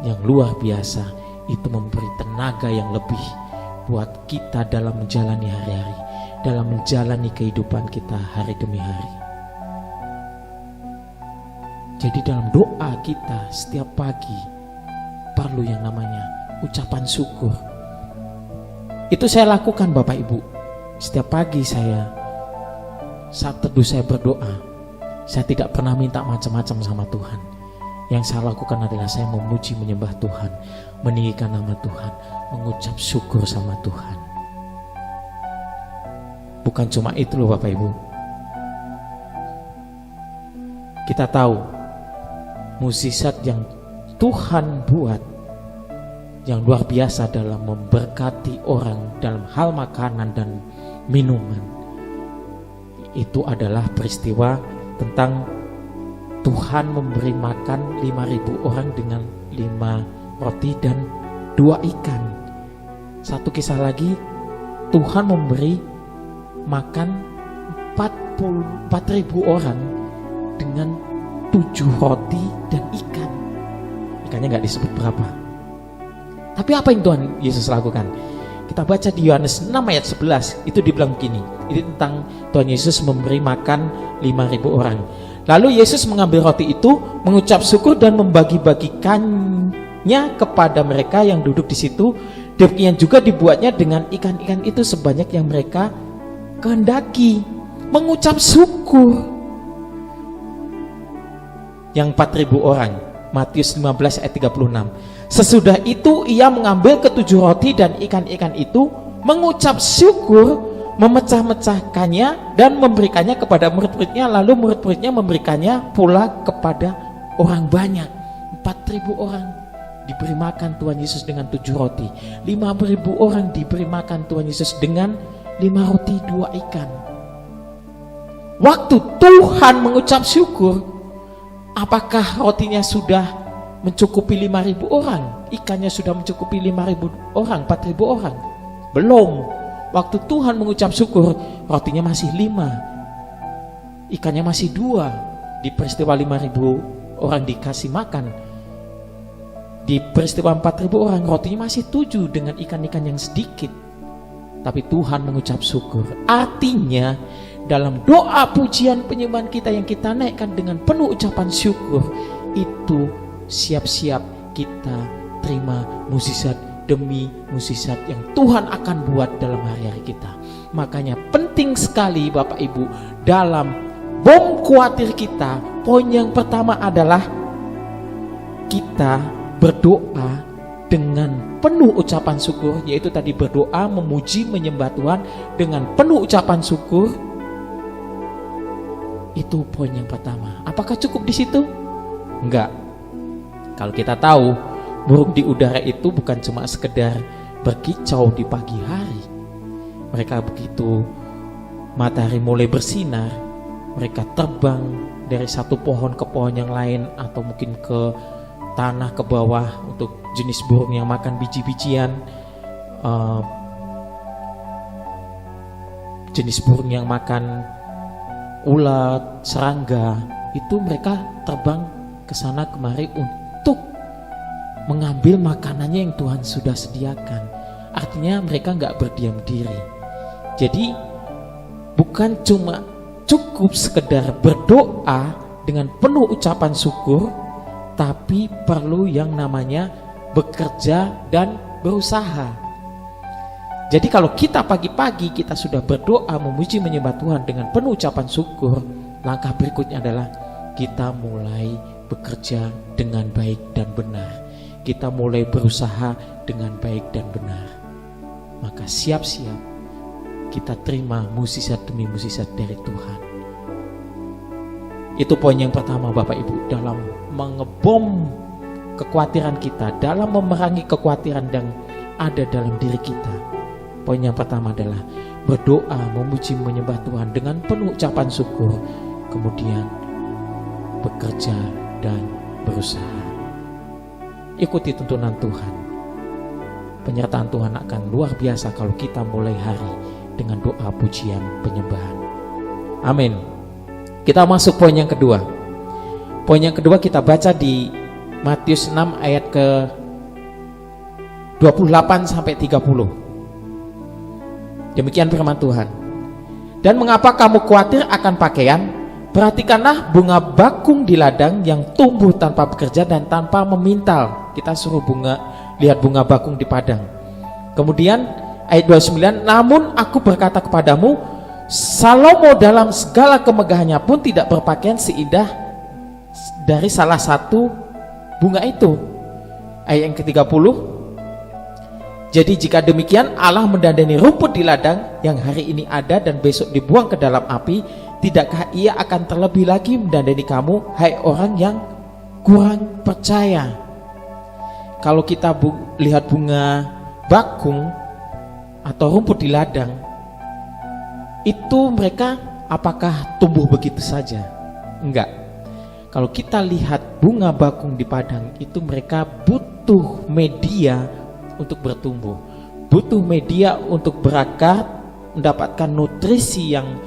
yang luar biasa itu memberi tenaga yang lebih buat kita dalam menjalani hari-hari, dalam menjalani kehidupan kita hari demi hari. Jadi dalam doa kita setiap pagi perlu yang namanya ucapan syukur. Itu saya lakukan Bapak Ibu. Setiap pagi saya saat teduh saya berdoa. Saya tidak pernah minta macam-macam sama Tuhan. Yang saya lakukan adalah saya memuji menyembah Tuhan, meninggikan nama Tuhan, mengucap syukur sama Tuhan. Bukan cuma itu loh Bapak Ibu. Kita tahu mukjizat yang Tuhan buat yang luar biasa dalam memberkati orang dalam hal makanan dan minuman. Itu adalah peristiwa tentang Tuhan memberi makan 5.000 orang dengan 5 roti dan 2 ikan. Satu kisah lagi, Tuhan memberi makan 4.000 orang dengan 7 roti dan ikan. Ikannya gak disebut berapa. Tapi apa yang Tuhan Yesus lakukan? Kita baca di Yohanes 6 ayat 11, itu dibilang begini. Ini tentang Tuhan Yesus memberi makan 5.000 orang. Lalu Yesus mengambil roti itu, mengucap syukur dan membagi-bagikannya kepada mereka yang duduk di situ. Demikian juga dibuatnya dengan ikan-ikan itu sebanyak yang mereka kehendaki. Mengucap syukur. Yang 4.000 orang, Matius 15 ayat 36. Sesudah itu ia mengambil ke-7 roti dan ikan-ikan itu, mengucap syukur, memecah-mecahkannya dan memberikannya kepada murid-muridnya, lalu murid-muridnya memberikannya pula kepada orang banyak. 4.000 orang diberi makan Tuhan Yesus dengan 7 roti, 5.000 orang diberi makan Tuhan Yesus dengan 5 roti 2 ikan. Waktu Tuhan mengucap syukur, apakah rotinya sudah mencukupi 5.000 orang? Ikannya sudah mencukupi 5.000 orang, 4.000 orang? Belum. Waktu Tuhan mengucap syukur, rotinya masih 5, ikannya masih 2. Di peristiwa 5.000 orang dikasih makan. Di peristiwa 4.000 orang, rotinya masih 7 dengan ikan-ikan yang sedikit. Tapi Tuhan mengucap syukur. Artinya dalam doa pujian penyembahan kita yang kita naikkan dengan penuh ucapan syukur, itu siap-siap kita terima mukjizat demi mukjizat yang Tuhan akan buat dalam hari-hari kita. Makanya penting sekali Bapak Ibu, dalam bom khawatir kita, poin yang pertama adalah kita berdoa dengan penuh ucapan syukur, yaitu tadi berdoa memuji menyembah Tuhan dengan penuh ucapan syukur. Itu poin yang pertama. Apakah cukup di situ? Enggak. Kalau kita tahu burung di udara itu bukan cuma sekedar berkicau di pagi hari. Mereka begitu matahari mulai bersinar, mereka terbang dari satu pohon ke pohon yang lain, atau mungkin ke tanah ke bawah untuk jenis burung yang makan biji-bijian, jenis burung yang makan ulat, serangga. Itu mereka terbang ke sana kemari untuk mengambil makanannya yang Tuhan sudah sediakan. Artinya mereka nggak berdiam diri. Jadi bukan cuma cukup sekedar berdoa dengan penuh ucapan syukur, tapi perlu yang namanya bekerja dan berusaha. Jadi kalau kita pagi-pagi kita sudah berdoa, memuji, menyembah Tuhan dengan penuh ucapan syukur, langkah berikutnya adalah kita mulai bekerja dengan baik dan benar. Kita mulai berusaha dengan baik dan benar. Maka siap-siap kita terima mukjizat demi mukjizat dari Tuhan. Itu poin yang pertama Bapak Ibu, dalam mengebom kekhawatiran kita, dalam memerangi kekhawatiran yang ada dalam diri kita. Poin yang pertama adalah berdoa, memuji, menyembah Tuhan dengan penuh ucapan syukur, kemudian bekerja dan berusaha. Ikuti tuntunan Tuhan. Penyertaan Tuhan akan luar biasa kalau kita mulai hari dengan doa, pujian, penyembahan. Amin. Kita masuk poin yang kedua. Poin yang kedua kita baca di Matius 6 ayat ke 28 sampai 30. Demikian firman Tuhan. Dan mengapa kamu khawatir akan pakaian? Perhatikanlah bunga bakung di ladang yang tumbuh tanpa bekerja dan tanpa memintal. Kita suruh lihat bunga bakung di padang. Kemudian ayat 29, namun aku berkata kepadamu, Salomo dalam segala kemegahannya pun tidak berpakaian seindah dari salah satu bunga itu. Ayat yang ke-30, jadi jika demikian Allah mendandani rumput di ladang yang hari ini ada dan besok dibuang ke dalam api, tidakkah ia akan terlebih lagi mendandani kamu, hai orang yang kurang percaya? Kalau kita lihat bunga bakung atau rumput di ladang, itu mereka apakah tumbuh begitu saja? Enggak. Kalau kita lihat bunga bakung di padang, itu mereka butuh media untuk bertumbuh, butuh media untuk berakar, mendapatkan nutrisi yang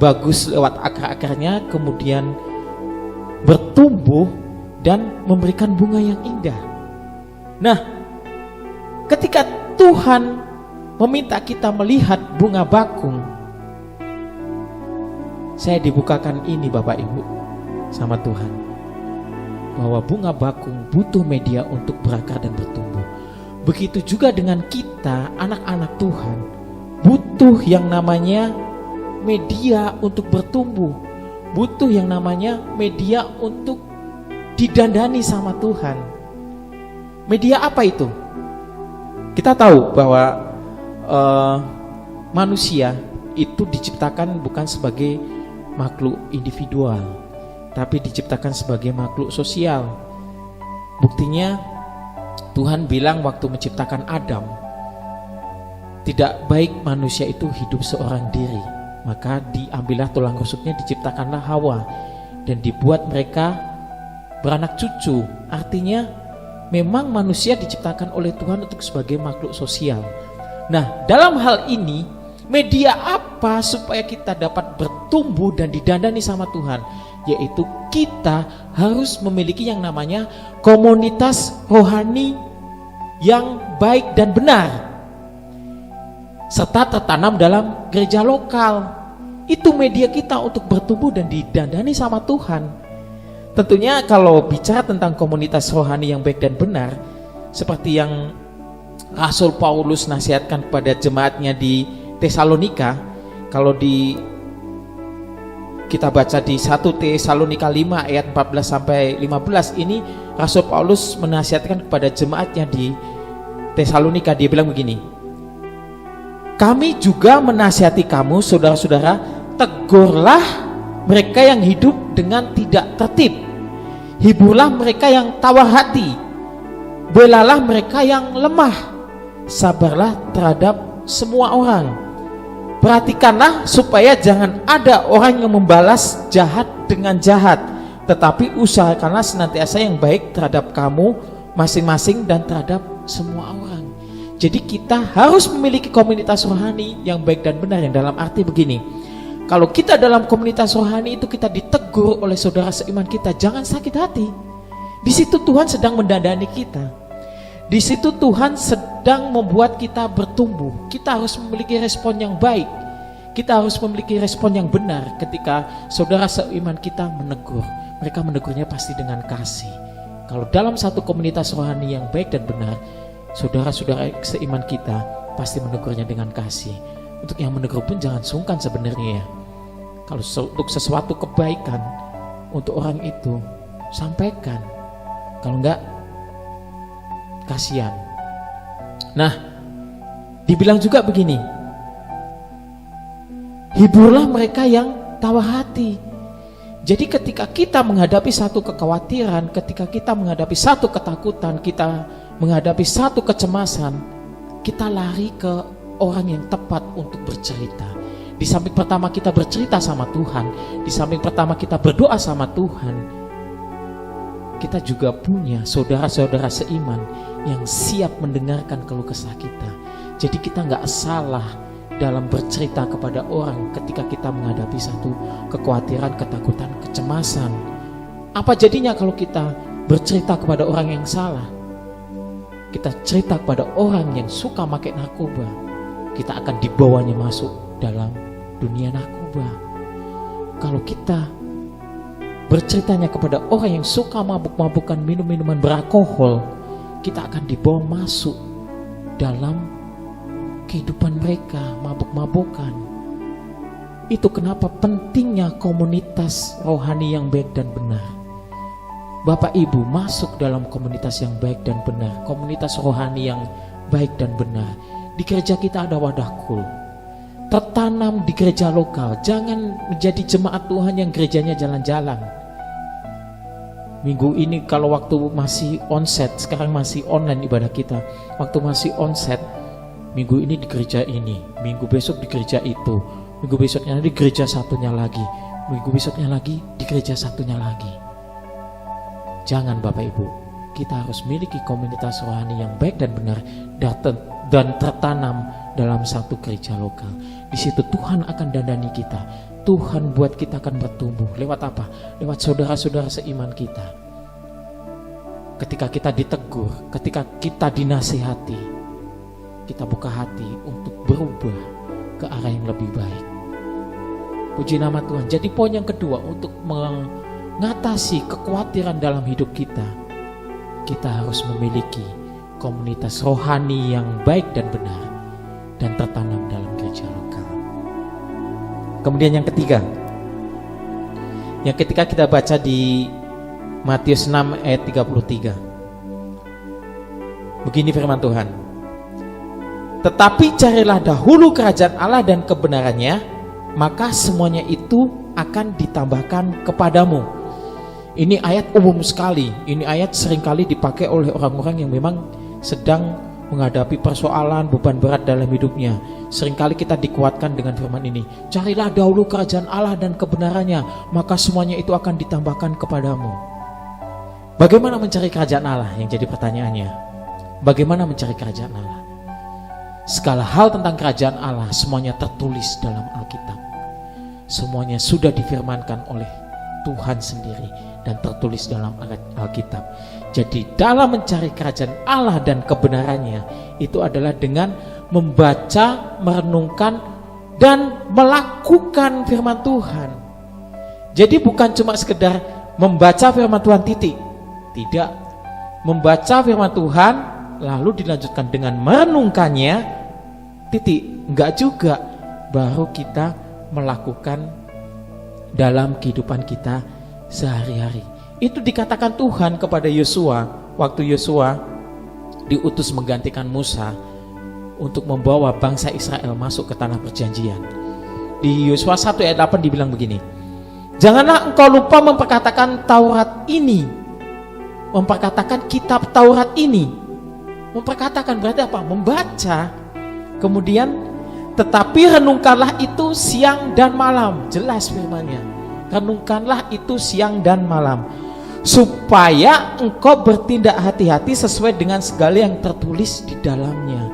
bagus lewat akar-akarnya, kemudian bertumbuh dan memberikan bunga yang indah. Nah, ketika Tuhan meminta kita melihat bunga bakung, saya dibukakan ini Bapak Ibu sama Tuhan, bahwa bunga bakung butuh media untuk berakar dan bertumbuh. Begitu juga dengan kita, anak-anak Tuhan, butuh yang namanya media untuk bertumbuh, butuh yang namanya media untuk didandani sama Tuhan. Media apa itu? Kita tahu bahwa manusia itu diciptakan bukan sebagai makhluk individual, tapi diciptakan sebagai makhluk sosial. Buktinya Tuhan bilang waktu menciptakan Adam, tidak baik manusia itu hidup seorang diri, maka diambillah tulang rusuknya, diciptakanlah Hawa, dan dibuat mereka beranak cucu. Artinya memang manusia diciptakan oleh Tuhan untuk sebagai makhluk sosial. Nah, dalam hal ini, media apa supaya kita dapat bertumbuh dan didandani sama Tuhan? Yaitu kita harus memiliki yang namanya komunitas rohani yang baik dan benar, serta tertanam dalam gereja lokal. Itu media kita untuk bertumbuh dan didandani sama Tuhan. Tentunya kalau bicara tentang komunitas rohani yang baik dan benar, seperti yang Rasul Paulus nasihatkan kepada jemaatnya di Tesalonika, kalau kita baca di 1 Tesalonika 5 ayat 14 sampai 15 ini, Rasul Paulus menasihatkan kepada jemaatnya di Tesalonika. Dia bilang begini, kami juga menasihati kamu saudara-saudara, tegurlah mereka yang hidup dengan tidak tertib, hiburlah mereka yang tawar hati, belalah mereka yang lemah, sabarlah terhadap semua orang, perhatikanlah supaya jangan ada orang yang membalas jahat dengan jahat, tetapi usahakanlah senantiasa yang baik terhadap kamu masing-masing dan terhadap semua orang. Jadi kita harus memiliki komunitas rohani yang baik dan benar, yang dalam arti begini, kalau kita dalam komunitas rohani itu kita ditegur oleh saudara seiman kita, jangan sakit hati. Di situ Tuhan sedang mendandani kita. Di situ Tuhan sedang membuat kita bertumbuh. Kita harus memiliki respon yang baik. Kita harus memiliki respon yang benar ketika saudara seiman kita menegur. Mereka menegurnya pasti dengan kasih. Kalau dalam satu komunitas rohani yang baik dan benar, saudara-saudara seiman kita pasti menegurnya dengan kasih. Untuk yang menegur pun jangan sungkan sebenarnya ya. Kalau untuk sesuatu kebaikan untuk orang itu, sampaikan. Kalau enggak, kasihan. Nah, dibilang juga begini, hiburlah mereka yang tawar hati. Jadi ketika kita menghadapi satu kekhawatiran, ketika kita menghadapi satu ketakutan, kita menghadapi satu kecemasan, kita lari ke orang yang tepat untuk bercerita. Di samping pertama kita bercerita sama Tuhan, di samping pertama kita berdoa sama Tuhan, kita juga punya saudara-saudara seiman yang siap mendengarkan keluh kesah kita. Jadi kita nggak salah dalam bercerita kepada orang ketika kita menghadapi satu kekhawatiran, ketakutan, kecemasan. Apa jadinya kalau kita bercerita kepada orang yang salah? Kita cerita kepada orang yang suka pakai narkoba, kita akan dibawanya masuk dalam dunia narkoba. Kalau kita berceritanya kepada orang yang suka mabuk-mabukan, minum-minuman beralkohol, kita akan dibawa masuk dalam kehidupan mereka, mabuk-mabukan. Itu kenapa pentingnya komunitas rohani yang baik dan benar. Bapak Ibu masuk dalam komunitas yang baik dan benar, komunitas rohani yang baik dan benar. Di gereja kita ada wadah kul. Tertanam di gereja lokal, jangan menjadi jemaat Tuhan yang gerejanya jalan-jalan. Minggu ini kalau waktu masih onset, sekarang masih online ibadah kita. Waktu masih onset, minggu ini di gereja ini, minggu besok di gereja itu, minggu besoknya di gereja satunya lagi, minggu besoknya lagi di gereja satunya lagi. Jangan Bapak Ibu, kita harus miliki komunitas rohani yang baik dan benar dan tertanam dalam satu gereja lokal. Di situ Tuhan akan dandani kita. Tuhan buat kita akan bertumbuh. Lewat apa? Lewat saudara-saudara seiman kita. Ketika kita ditegur, ketika kita dinasihati, kita buka hati untuk berubah ke arah yang lebih baik. Puji nama Tuhan. Jadi poin yang kedua, untuk mengatasi kekhawatiran dalam hidup kita, kita harus memiliki komunitas rohani yang baik dan benar dan tertanam dalam gereja lokal. Kemudian yang ketiga, yang ketika kita baca di Matius 6 ayat 33, begini firman Tuhan, tetapi carilah dahulu kerajaan Allah dan kebenarannya, maka semuanya itu akan ditambahkan kepadamu. Ini ayat umum sekali. Ini ayat seringkali dipakai oleh orang-orang yang memang sedang menghadapi persoalan, beban berat dalam hidupnya. Seringkali kita dikuatkan dengan firman ini, carilah dahulu kerajaan Allah dan kebenarannya, maka semuanya itu akan ditambahkan kepadamu. Bagaimana mencari kerajaan Allah? Yang jadi pertanyaannya, bagaimana mencari kerajaan Allah? Segala hal tentang kerajaan Allah semuanya tertulis dalam Alkitab. Semuanya sudah difirmankan oleh Tuhan sendiri dan tertulis dalam Alkitab. Jadi dalam mencari kerajaan Allah dan kebenarannya, itu adalah dengan membaca, merenungkan, dan melakukan firman Tuhan. Jadi bukan cuma sekedar membaca firman Tuhan titik. Tidak. Membaca firman Tuhan lalu dilanjutkan dengan merenungkannya titik. Enggak juga. Baru kita melakukan dalam kehidupan kita sehari-hari. Itu dikatakan Tuhan kepada Yosua waktu Yosua diutus menggantikan Musa untuk membawa bangsa Israel masuk ke tanah perjanjian. Di Yosua 1 ayat 8 dibilang begini, janganlah engkau lupa memperkatakan Taurat ini, memperkatakan kitab Taurat ini. Memperkatakan berarti apa? Membaca. Kemudian Tetapi renungkanlah itu siang dan malam. Jelas firman-Nya. Renungkanlah itu siang dan malam, supaya engkau bertindak hati-hati sesuai dengan segala yang tertulis di dalamnya.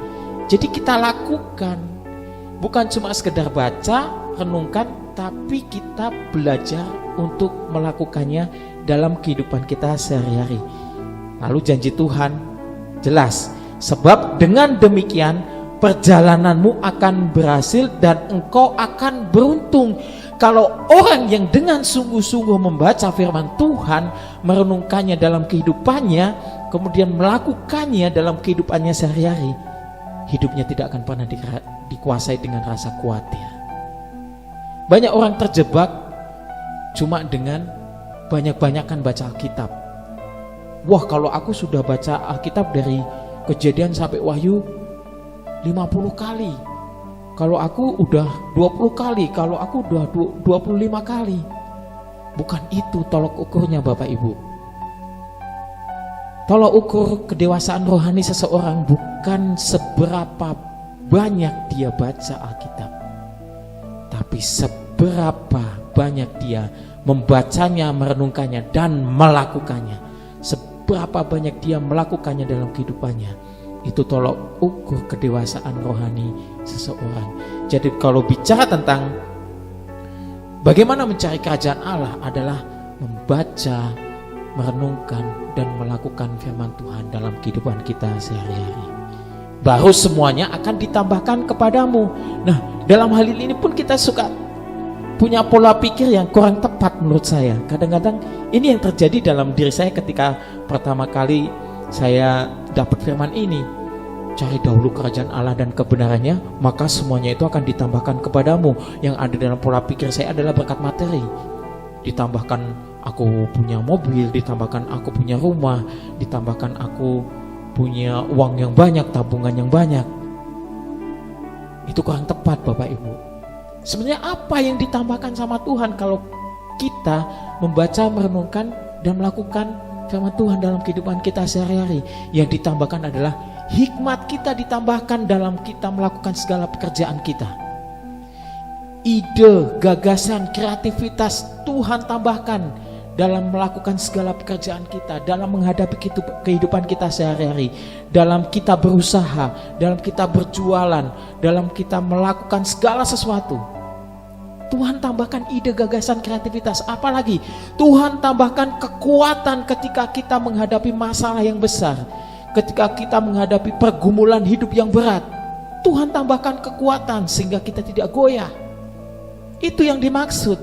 Jadi kita lakukan, bukan cuma sekedar baca, renungkan, tapi kita belajar untuk melakukannya dalam kehidupan kita sehari-hari. Lalu janji Tuhan jelas, sebab dengan demikian perjalananmu akan berhasil dan engkau akan beruntung. Kalau orang yang dengan sungguh-sungguh membaca firman Tuhan, merenungkannya dalam kehidupannya, kemudian melakukannya dalam kehidupannya sehari-hari, hidupnya tidak akan pernah dikuasai dengan rasa khawatir. Banyak orang terjebak cuma dengan banyak-banyakan baca Alkitab. Wah, kalau aku sudah baca Alkitab dari Kejadian sampai Wahyu 50 kali, kalau aku udah 20 kali, kalau aku udah 25 kali. Bukan itu tolok ukurnya Bapak Ibu. Tolok ukur kedewasaan rohani seseorang bukan seberapa banyak dia baca Alkitab, tapi seberapa banyak dia membacanya, merenungkannya, dan melakukannya. Seberapa banyak dia melakukannya dalam kehidupannya. Itu tolok ukur kedewasaan rohani seseorang. Jadi kalau bicara tentang bagaimana mencari kerajaan Allah adalah membaca, merenungkan, dan melakukan firman Tuhan dalam kehidupan kita sehari-hari. Baru semuanya akan ditambahkan kepadamu. Nah, dalam hal ini pun kita suka punya pola pikir yang kurang tepat menurut saya. Kadang-kadang ini yang terjadi dalam diri saya ketika pertama kali saya dapat firman ini. Cari dahulu kerajaan Allah dan kebenarannya, maka semuanya itu akan ditambahkan kepadamu. Yang ada dalam pola pikir saya adalah berkat materi. Ditambahkan aku punya mobil, ditambahkan aku punya rumah, ditambahkan aku punya uang yang banyak, tabungan yang banyak. Itu kurang tepat Bapak Ibu. Sebenarnya apa yang ditambahkan sama Tuhan kalau kita membaca, merenungkan, dan melakukan firman Tuhan dalam kehidupan kita sehari-hari? Yang ditambahkan adalah hikmat kita, ditambahkan dalam kita melakukan segala pekerjaan kita. Ide, gagasan, kreativitas Tuhan tambahkan dalam melakukan segala pekerjaan kita, dalam menghadapi kehidupan kita sehari-hari, dalam kita berusaha, dalam kita berjualan, dalam kita melakukan segala sesuatu. Tuhan tambahkan ide, gagasan, kreativitas. Apalagi Tuhan tambahkan kekuatan ketika kita menghadapi masalah yang besar, ketika kita menghadapi pergumulan hidup yang berat. Tuhan tambahkan kekuatan sehingga kita tidak goyah. Itu yang dimaksud.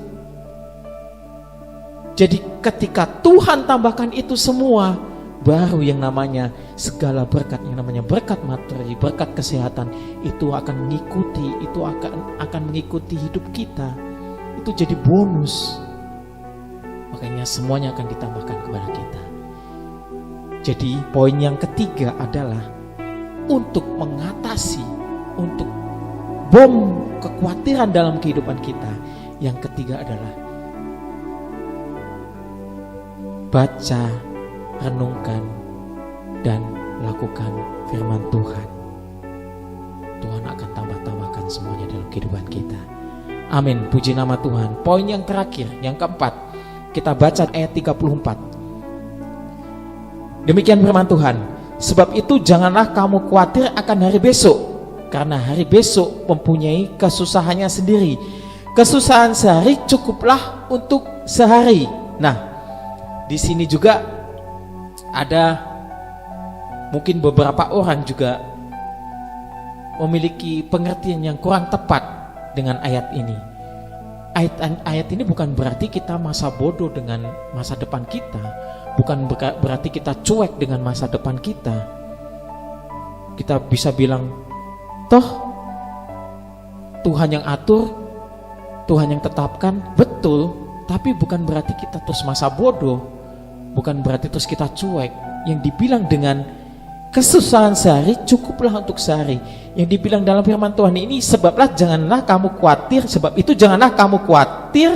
Jadi ketika Tuhan tambahkan itu semua, baru yang namanya segala berkat, yang namanya berkat materi, berkat kesehatan, itu akan mengikuti, itu akan mengikuti hidup kita. Itu jadi bonus. Makanya semuanya akan ditambahkan kepada kita. Jadi poin yang ketiga adalah untuk mengatasi, untuk bom kekhawatiran dalam kehidupan kita. Yang ketiga adalah baca, renungkan, dan lakukan firman Tuhan. Tuhan akan tambahkan semuanya dalam kehidupan kita. Amin, puji nama Tuhan. Poin yang terakhir, yang keempat, kita baca ayat 34. Demikian firman Tuhan. Sebab itu janganlah kamu khawatir akan hari besok, karena hari besok mempunyai kesusahannya sendiri. Kesusahan sehari cukuplah untuk sehari. Nah, di sini juga ada mungkin beberapa orang juga memiliki pengertian yang kurang tepat dengan ayat ini. Ayat ini bukan berarti kita masa bodoh dengan masa depan kita, bukan berarti kita cuek dengan masa depan kita. Kita bisa bilang, toh Tuhan yang atur, Tuhan yang tetapkan, betul, tapi bukan berarti kita terus masa bodoh, bukan berarti terus kita cuek. Yang dibilang dengan kesusahan sehari cukuplah untuk sehari, yang dibilang dalam firman Tuhan ini, sebablah janganlah kamu khawatir, sebab itu janganlah kamu khawatir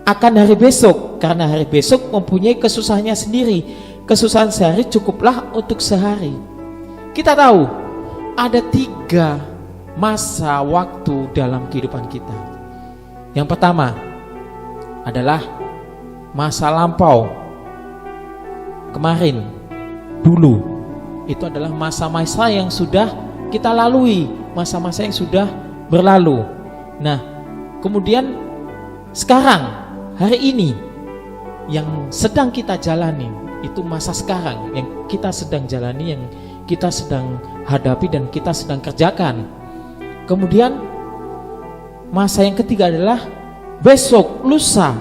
akan hari besok, karena hari besok mempunyai kesusahannya sendiri. Kesusahan sehari cukuplah untuk sehari. Kita tahu ada 3 masa waktu dalam kehidupan kita. Yang pertama adalah masa lampau. Kemarin, dulu, itu adalah masa-masa yang sudah kita lalui, masa-masa yang sudah berlalu. Nah, kemudian sekarang, hari ini yang sedang kita jalani, itu masa sekarang yang kita sedang jalani, yang kita sedang hadapi dan kita sedang kerjakan. Kemudian masa yang ketiga adalah besok, lusa,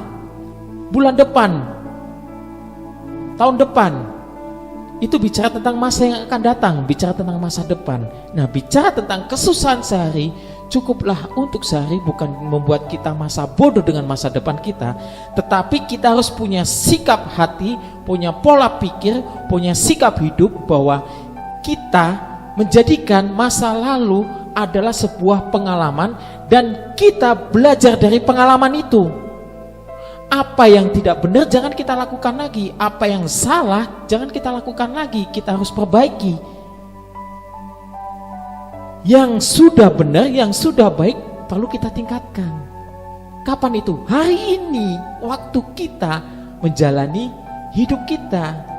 bulan depan, tahun depan. Itu bicara tentang masa yang akan datang, bicara tentang masa depan. Nah, bicara tentang kesusahan sehari, cukuplah untuk sehari, bukan membuat kita masa bodoh dengan masa depan kita, tetapi kita harus punya sikap hati, punya pola pikir, punya sikap hidup bahwa kita menjadikan masa lalu adalah sebuah pengalaman dan kita belajar dari pengalaman itu. Apa yang tidak benar jangan kita lakukan lagi, apa yang salah jangan kita lakukan lagi, kita harus perbaiki. Yang sudah benar, yang sudah baik perlu kita tingkatkan. Kapan itu? Hari ini, waktu kita menjalani hidup kita.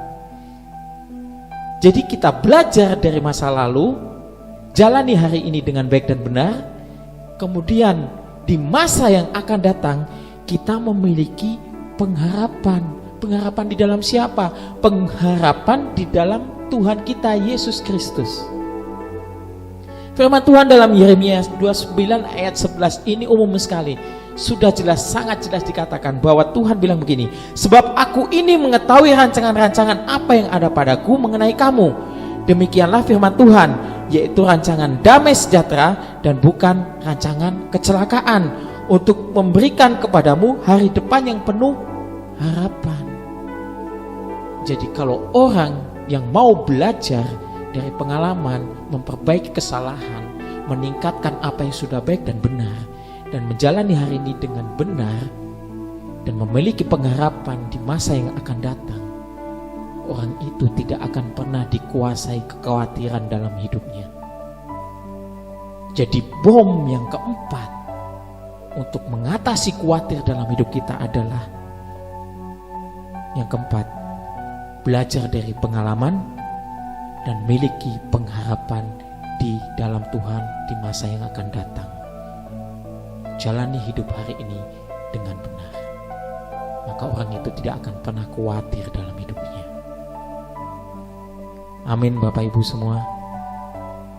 Jadi kita belajar dari masa lalu, jalani hari ini dengan baik dan benar. Kemudian di masa yang akan datang kita memiliki pengharapan. Pengharapan di dalam siapa? Pengharapan di dalam Tuhan kita Yesus Kristus. Firman Tuhan dalam Yeremia 29 ayat 11 ini umum sekali. Sudah jelas, sangat jelas dikatakan bahwa Tuhan bilang begini, sebab aku ini mengetahui rancangan-rancangan apa yang ada padaku mengenai kamu. Demikianlah firman Tuhan, yaitu rancangan damai sejahtera dan bukan rancangan kecelakaan, untuk memberikan kepadamu hari depan yang penuh harapan. Jadi kalau orang yang mau belajar dari pengalaman, memperbaiki kesalahan, meningkatkan apa yang sudah baik dan benar, dan menjalani hari ini dengan benar, dan memiliki pengharapan di masa yang akan datang, orang itu tidak akan pernah dikuasai kekhawatiran dalam hidupnya. Jadi bom yang keempat untuk mengatasi khawatir dalam hidup kita adalah yang keempat, belajar dari pengalaman dan miliki pengharapan di dalam Tuhan di masa yang akan datang. Jalani hidup hari ini dengan benar, maka orang itu tidak akan pernah khawatir dalam hidupnya. Amin Bapak Ibu semua.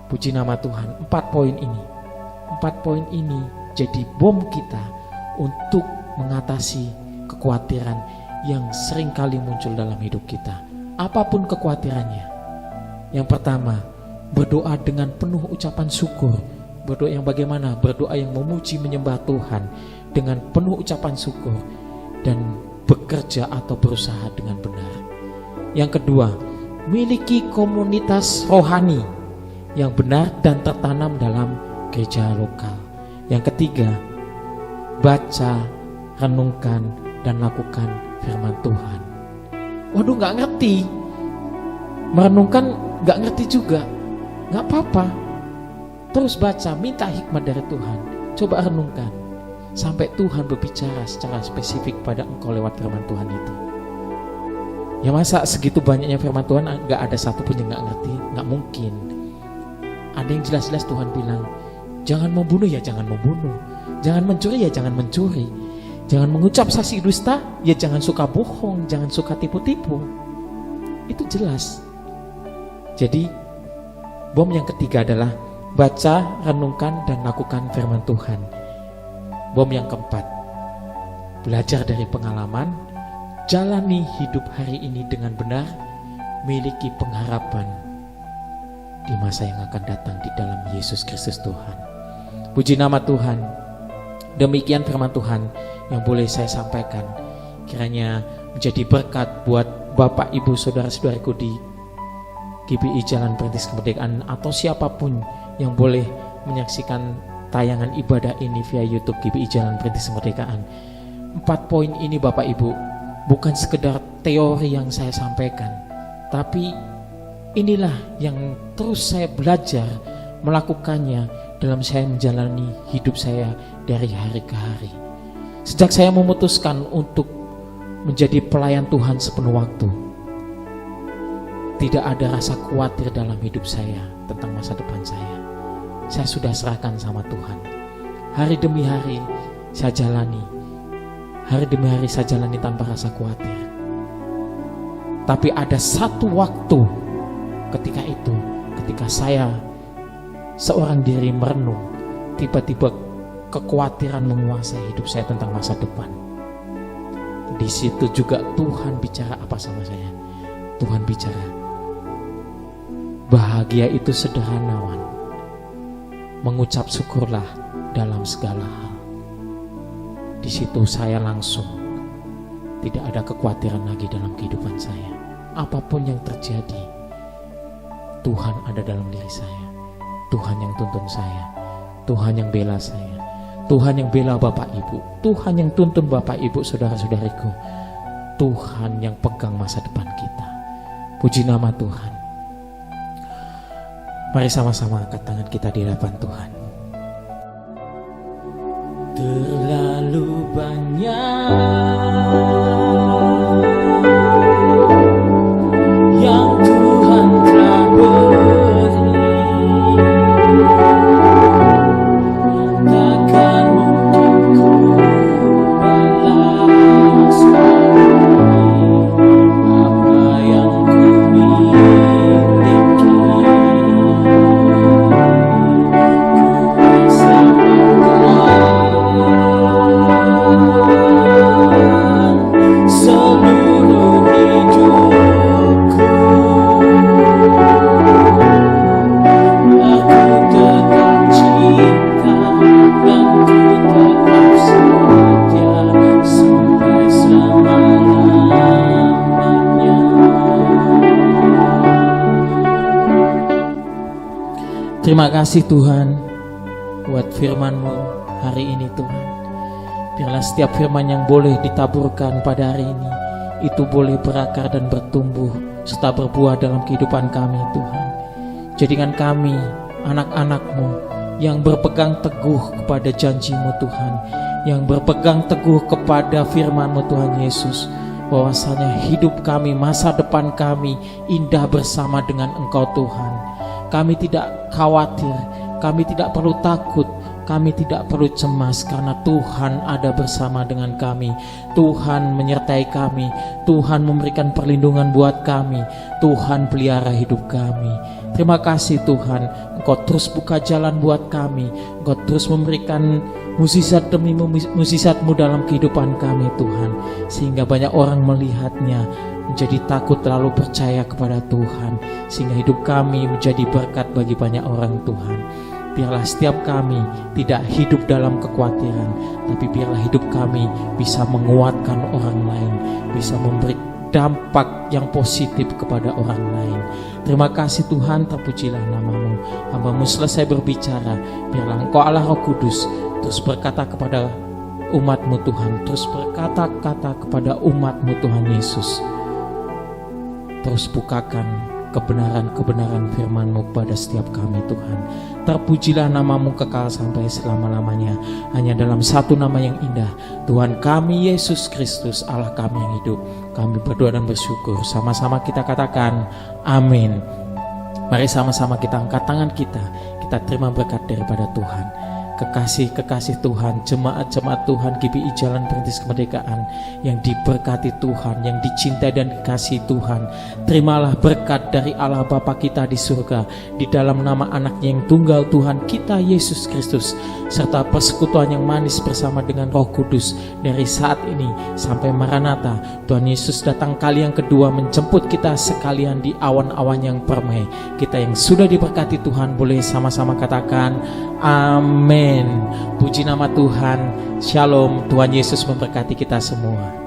Puji nama Tuhan. 4 poin ini jadi bom kita untuk mengatasi kekhawatiran yang sering kali muncul dalam hidup kita, apapun kekhawatirannya. Yang pertama, berdoa dengan penuh ucapan syukur. Berdoa yang bagaimana? Berdoa yang memuji menyembah Tuhan dengan penuh ucapan syukur dan bekerja atau berusaha dengan benar. Yang kedua, miliki komunitas rohani yang benar dan tertanam dalam gereja lokal. Yang ketiga, baca, renungkan, dan lakukan firman Tuhan. Waduh, gak ngerti. Merenungkan gak ngerti juga, gak apa-apa. Terus baca, minta hikmat dari Tuhan. Coba renungkan sampai Tuhan berbicara secara spesifik pada engkau lewat firman Tuhan itu. Ya masa segitu banyaknya firman Tuhan gak ada satu pun yang gak ngerti? Gak mungkin. Ada yang jelas-jelas Tuhan bilang, jangan membunuh ya jangan membunuh, jangan mencuri ya jangan mencuri, jangan mengucap saksi dusta ya jangan suka bohong, jangan suka tipu-tipu. Itu jelas. Jadi bom yang ketiga adalah baca, renungkan, dan lakukan firman Tuhan. Bom yang keempat, belajar dari pengalaman, jalani hidup hari ini dengan benar, miliki pengharapan di masa yang akan datang di dalam Yesus Kristus Tuhan. Puji nama Tuhan. Demikian firman Tuhan yang boleh saya sampaikan. Kiranya menjadi berkat buat Bapak, Ibu, Saudara-saudaraku di GBI Jalan Perintis Kemerdekaan, atau siapapun yang boleh menyaksikan tayangan ibadah ini via YouTube GBI Jalan Perintis Kemerdekaan. 4 poin ini Bapak Ibu bukan sekedar teori yang saya sampaikan, tapi inilah yang terus saya belajar melakukannya dalam saya menjalani hidup saya dari hari ke hari. Sejak saya memutuskan untuk menjadi pelayan Tuhan sepenuh waktu, tidak ada rasa khawatir dalam hidup saya tentang masa depan saya. Saya sudah serahkan sama Tuhan. Hari demi hari saya jalani. Hari demi hari saya jalani tanpa rasa khawatir. Tapi ada satu waktu ketika saya seorang diri merenung, tiba-tiba kekhawatiran menguasai hidup saya tentang masa depan. Di situ juga Tuhan bicara apa sama saya? Tuhan bicara, bahagia itu sederhana, Wan. Mengucap syukurlah dalam segala hal. Di situ saya langsung tidak ada kekhawatiran lagi dalam kehidupan saya. Apapun yang terjadi, Tuhan ada dalam diri saya. Tuhan yang tuntun saya, Tuhan yang bela saya, Tuhan yang bela Bapak Ibu, Tuhan yang tuntun Bapak Ibu, saudara-saudariku, Tuhan yang pegang masa depan kita. Puji nama Tuhan. Mari sama-sama angkat tangan kita di hadapan Tuhan. Terlalu banyak yang Tuhan telah beri, takkan mungkin ku balas apa yang ku miliki. Ku rasa seluruh hidupku, aku tetap cinta dan ku tetap setia sampai selama-lamanya. Terima kasih Tuhan buat firman-Mu hari ini Tuhan. Biarlah setiap firman yang boleh ditaburkan pada hari ini, itu boleh berakar dan bertumbuh serta berbuah dalam kehidupan kami Tuhan. Jadikan kami anak-anak-Mu yang berpegang teguh kepada janji-Mu Tuhan, yang berpegang teguh kepada firman-Mu Tuhan Yesus, bahwasanya hidup kami, masa depan kami indah bersama dengan Engkau Tuhan. Kami tidak khawatir, kami tidak perlu takut, kami tidak perlu cemas karena Tuhan ada bersama dengan kami. Tuhan menyertai kami, Tuhan memberikan perlindungan buat kami, Tuhan pelihara hidup kami. Terima kasih Tuhan, Engkau terus buka jalan buat kami, Engkau terus memberikan mukjizat demi mukjizat-Mu dalam kehidupan kami Tuhan, sehingga banyak orang melihatnya menjadi takut lalu percaya kepada Tuhan, sehingga hidup kami menjadi berkat bagi banyak orang Tuhan. Biarlah setiap kami tidak hidup dalam kekhawatiran, tapi biarlah hidup kami bisa menguatkan orang lain, bisa memberi dampak yang positif kepada orang lain. Terima kasih Tuhan, terpujilah nama-Mu. Hamba-Mu selesai berbicara, biarlah Engkau Allah Roh Kudus terus berkata kepada umat-Mu Tuhan, terus berkata-kata kepada umat-Mu Tuhan Yesus. Terus bukakan kebenaran-kebenaran firman-Mu pada setiap kami Tuhan. Terpujilah nama-Mu kekal sampai selama-lamanya. Hanya dalam satu nama yang indah, Tuhan kami Yesus Kristus, Allah kami yang hidup. Kami berdoa dan bersyukur. Sama-sama kita katakan amin. Mari sama-sama kita angkat tangan kita terima berkat daripada Tuhan. Kekasih-kekasih Tuhan, jemaat-jemaat Tuhan GBI Jalan Perintis Kemerdekaan yang diberkati Tuhan, yang dicintai dan dikasihi Tuhan, terimalah berkat dari Allah Bapa kita di surga, di dalam nama anaknya yang tunggal Tuhan kita Yesus Kristus, serta persekutuan yang manis bersama dengan Roh Kudus dari saat ini sampai Maranatha. Tuhan Yesus datang kali yang kedua menjemput kita sekalian di awan-awan yang permai. Kita yang sudah diberkati Tuhan boleh sama-sama katakan amin. Puji nama Tuhan. Shalom. Tuhan Yesus memberkati kita semua.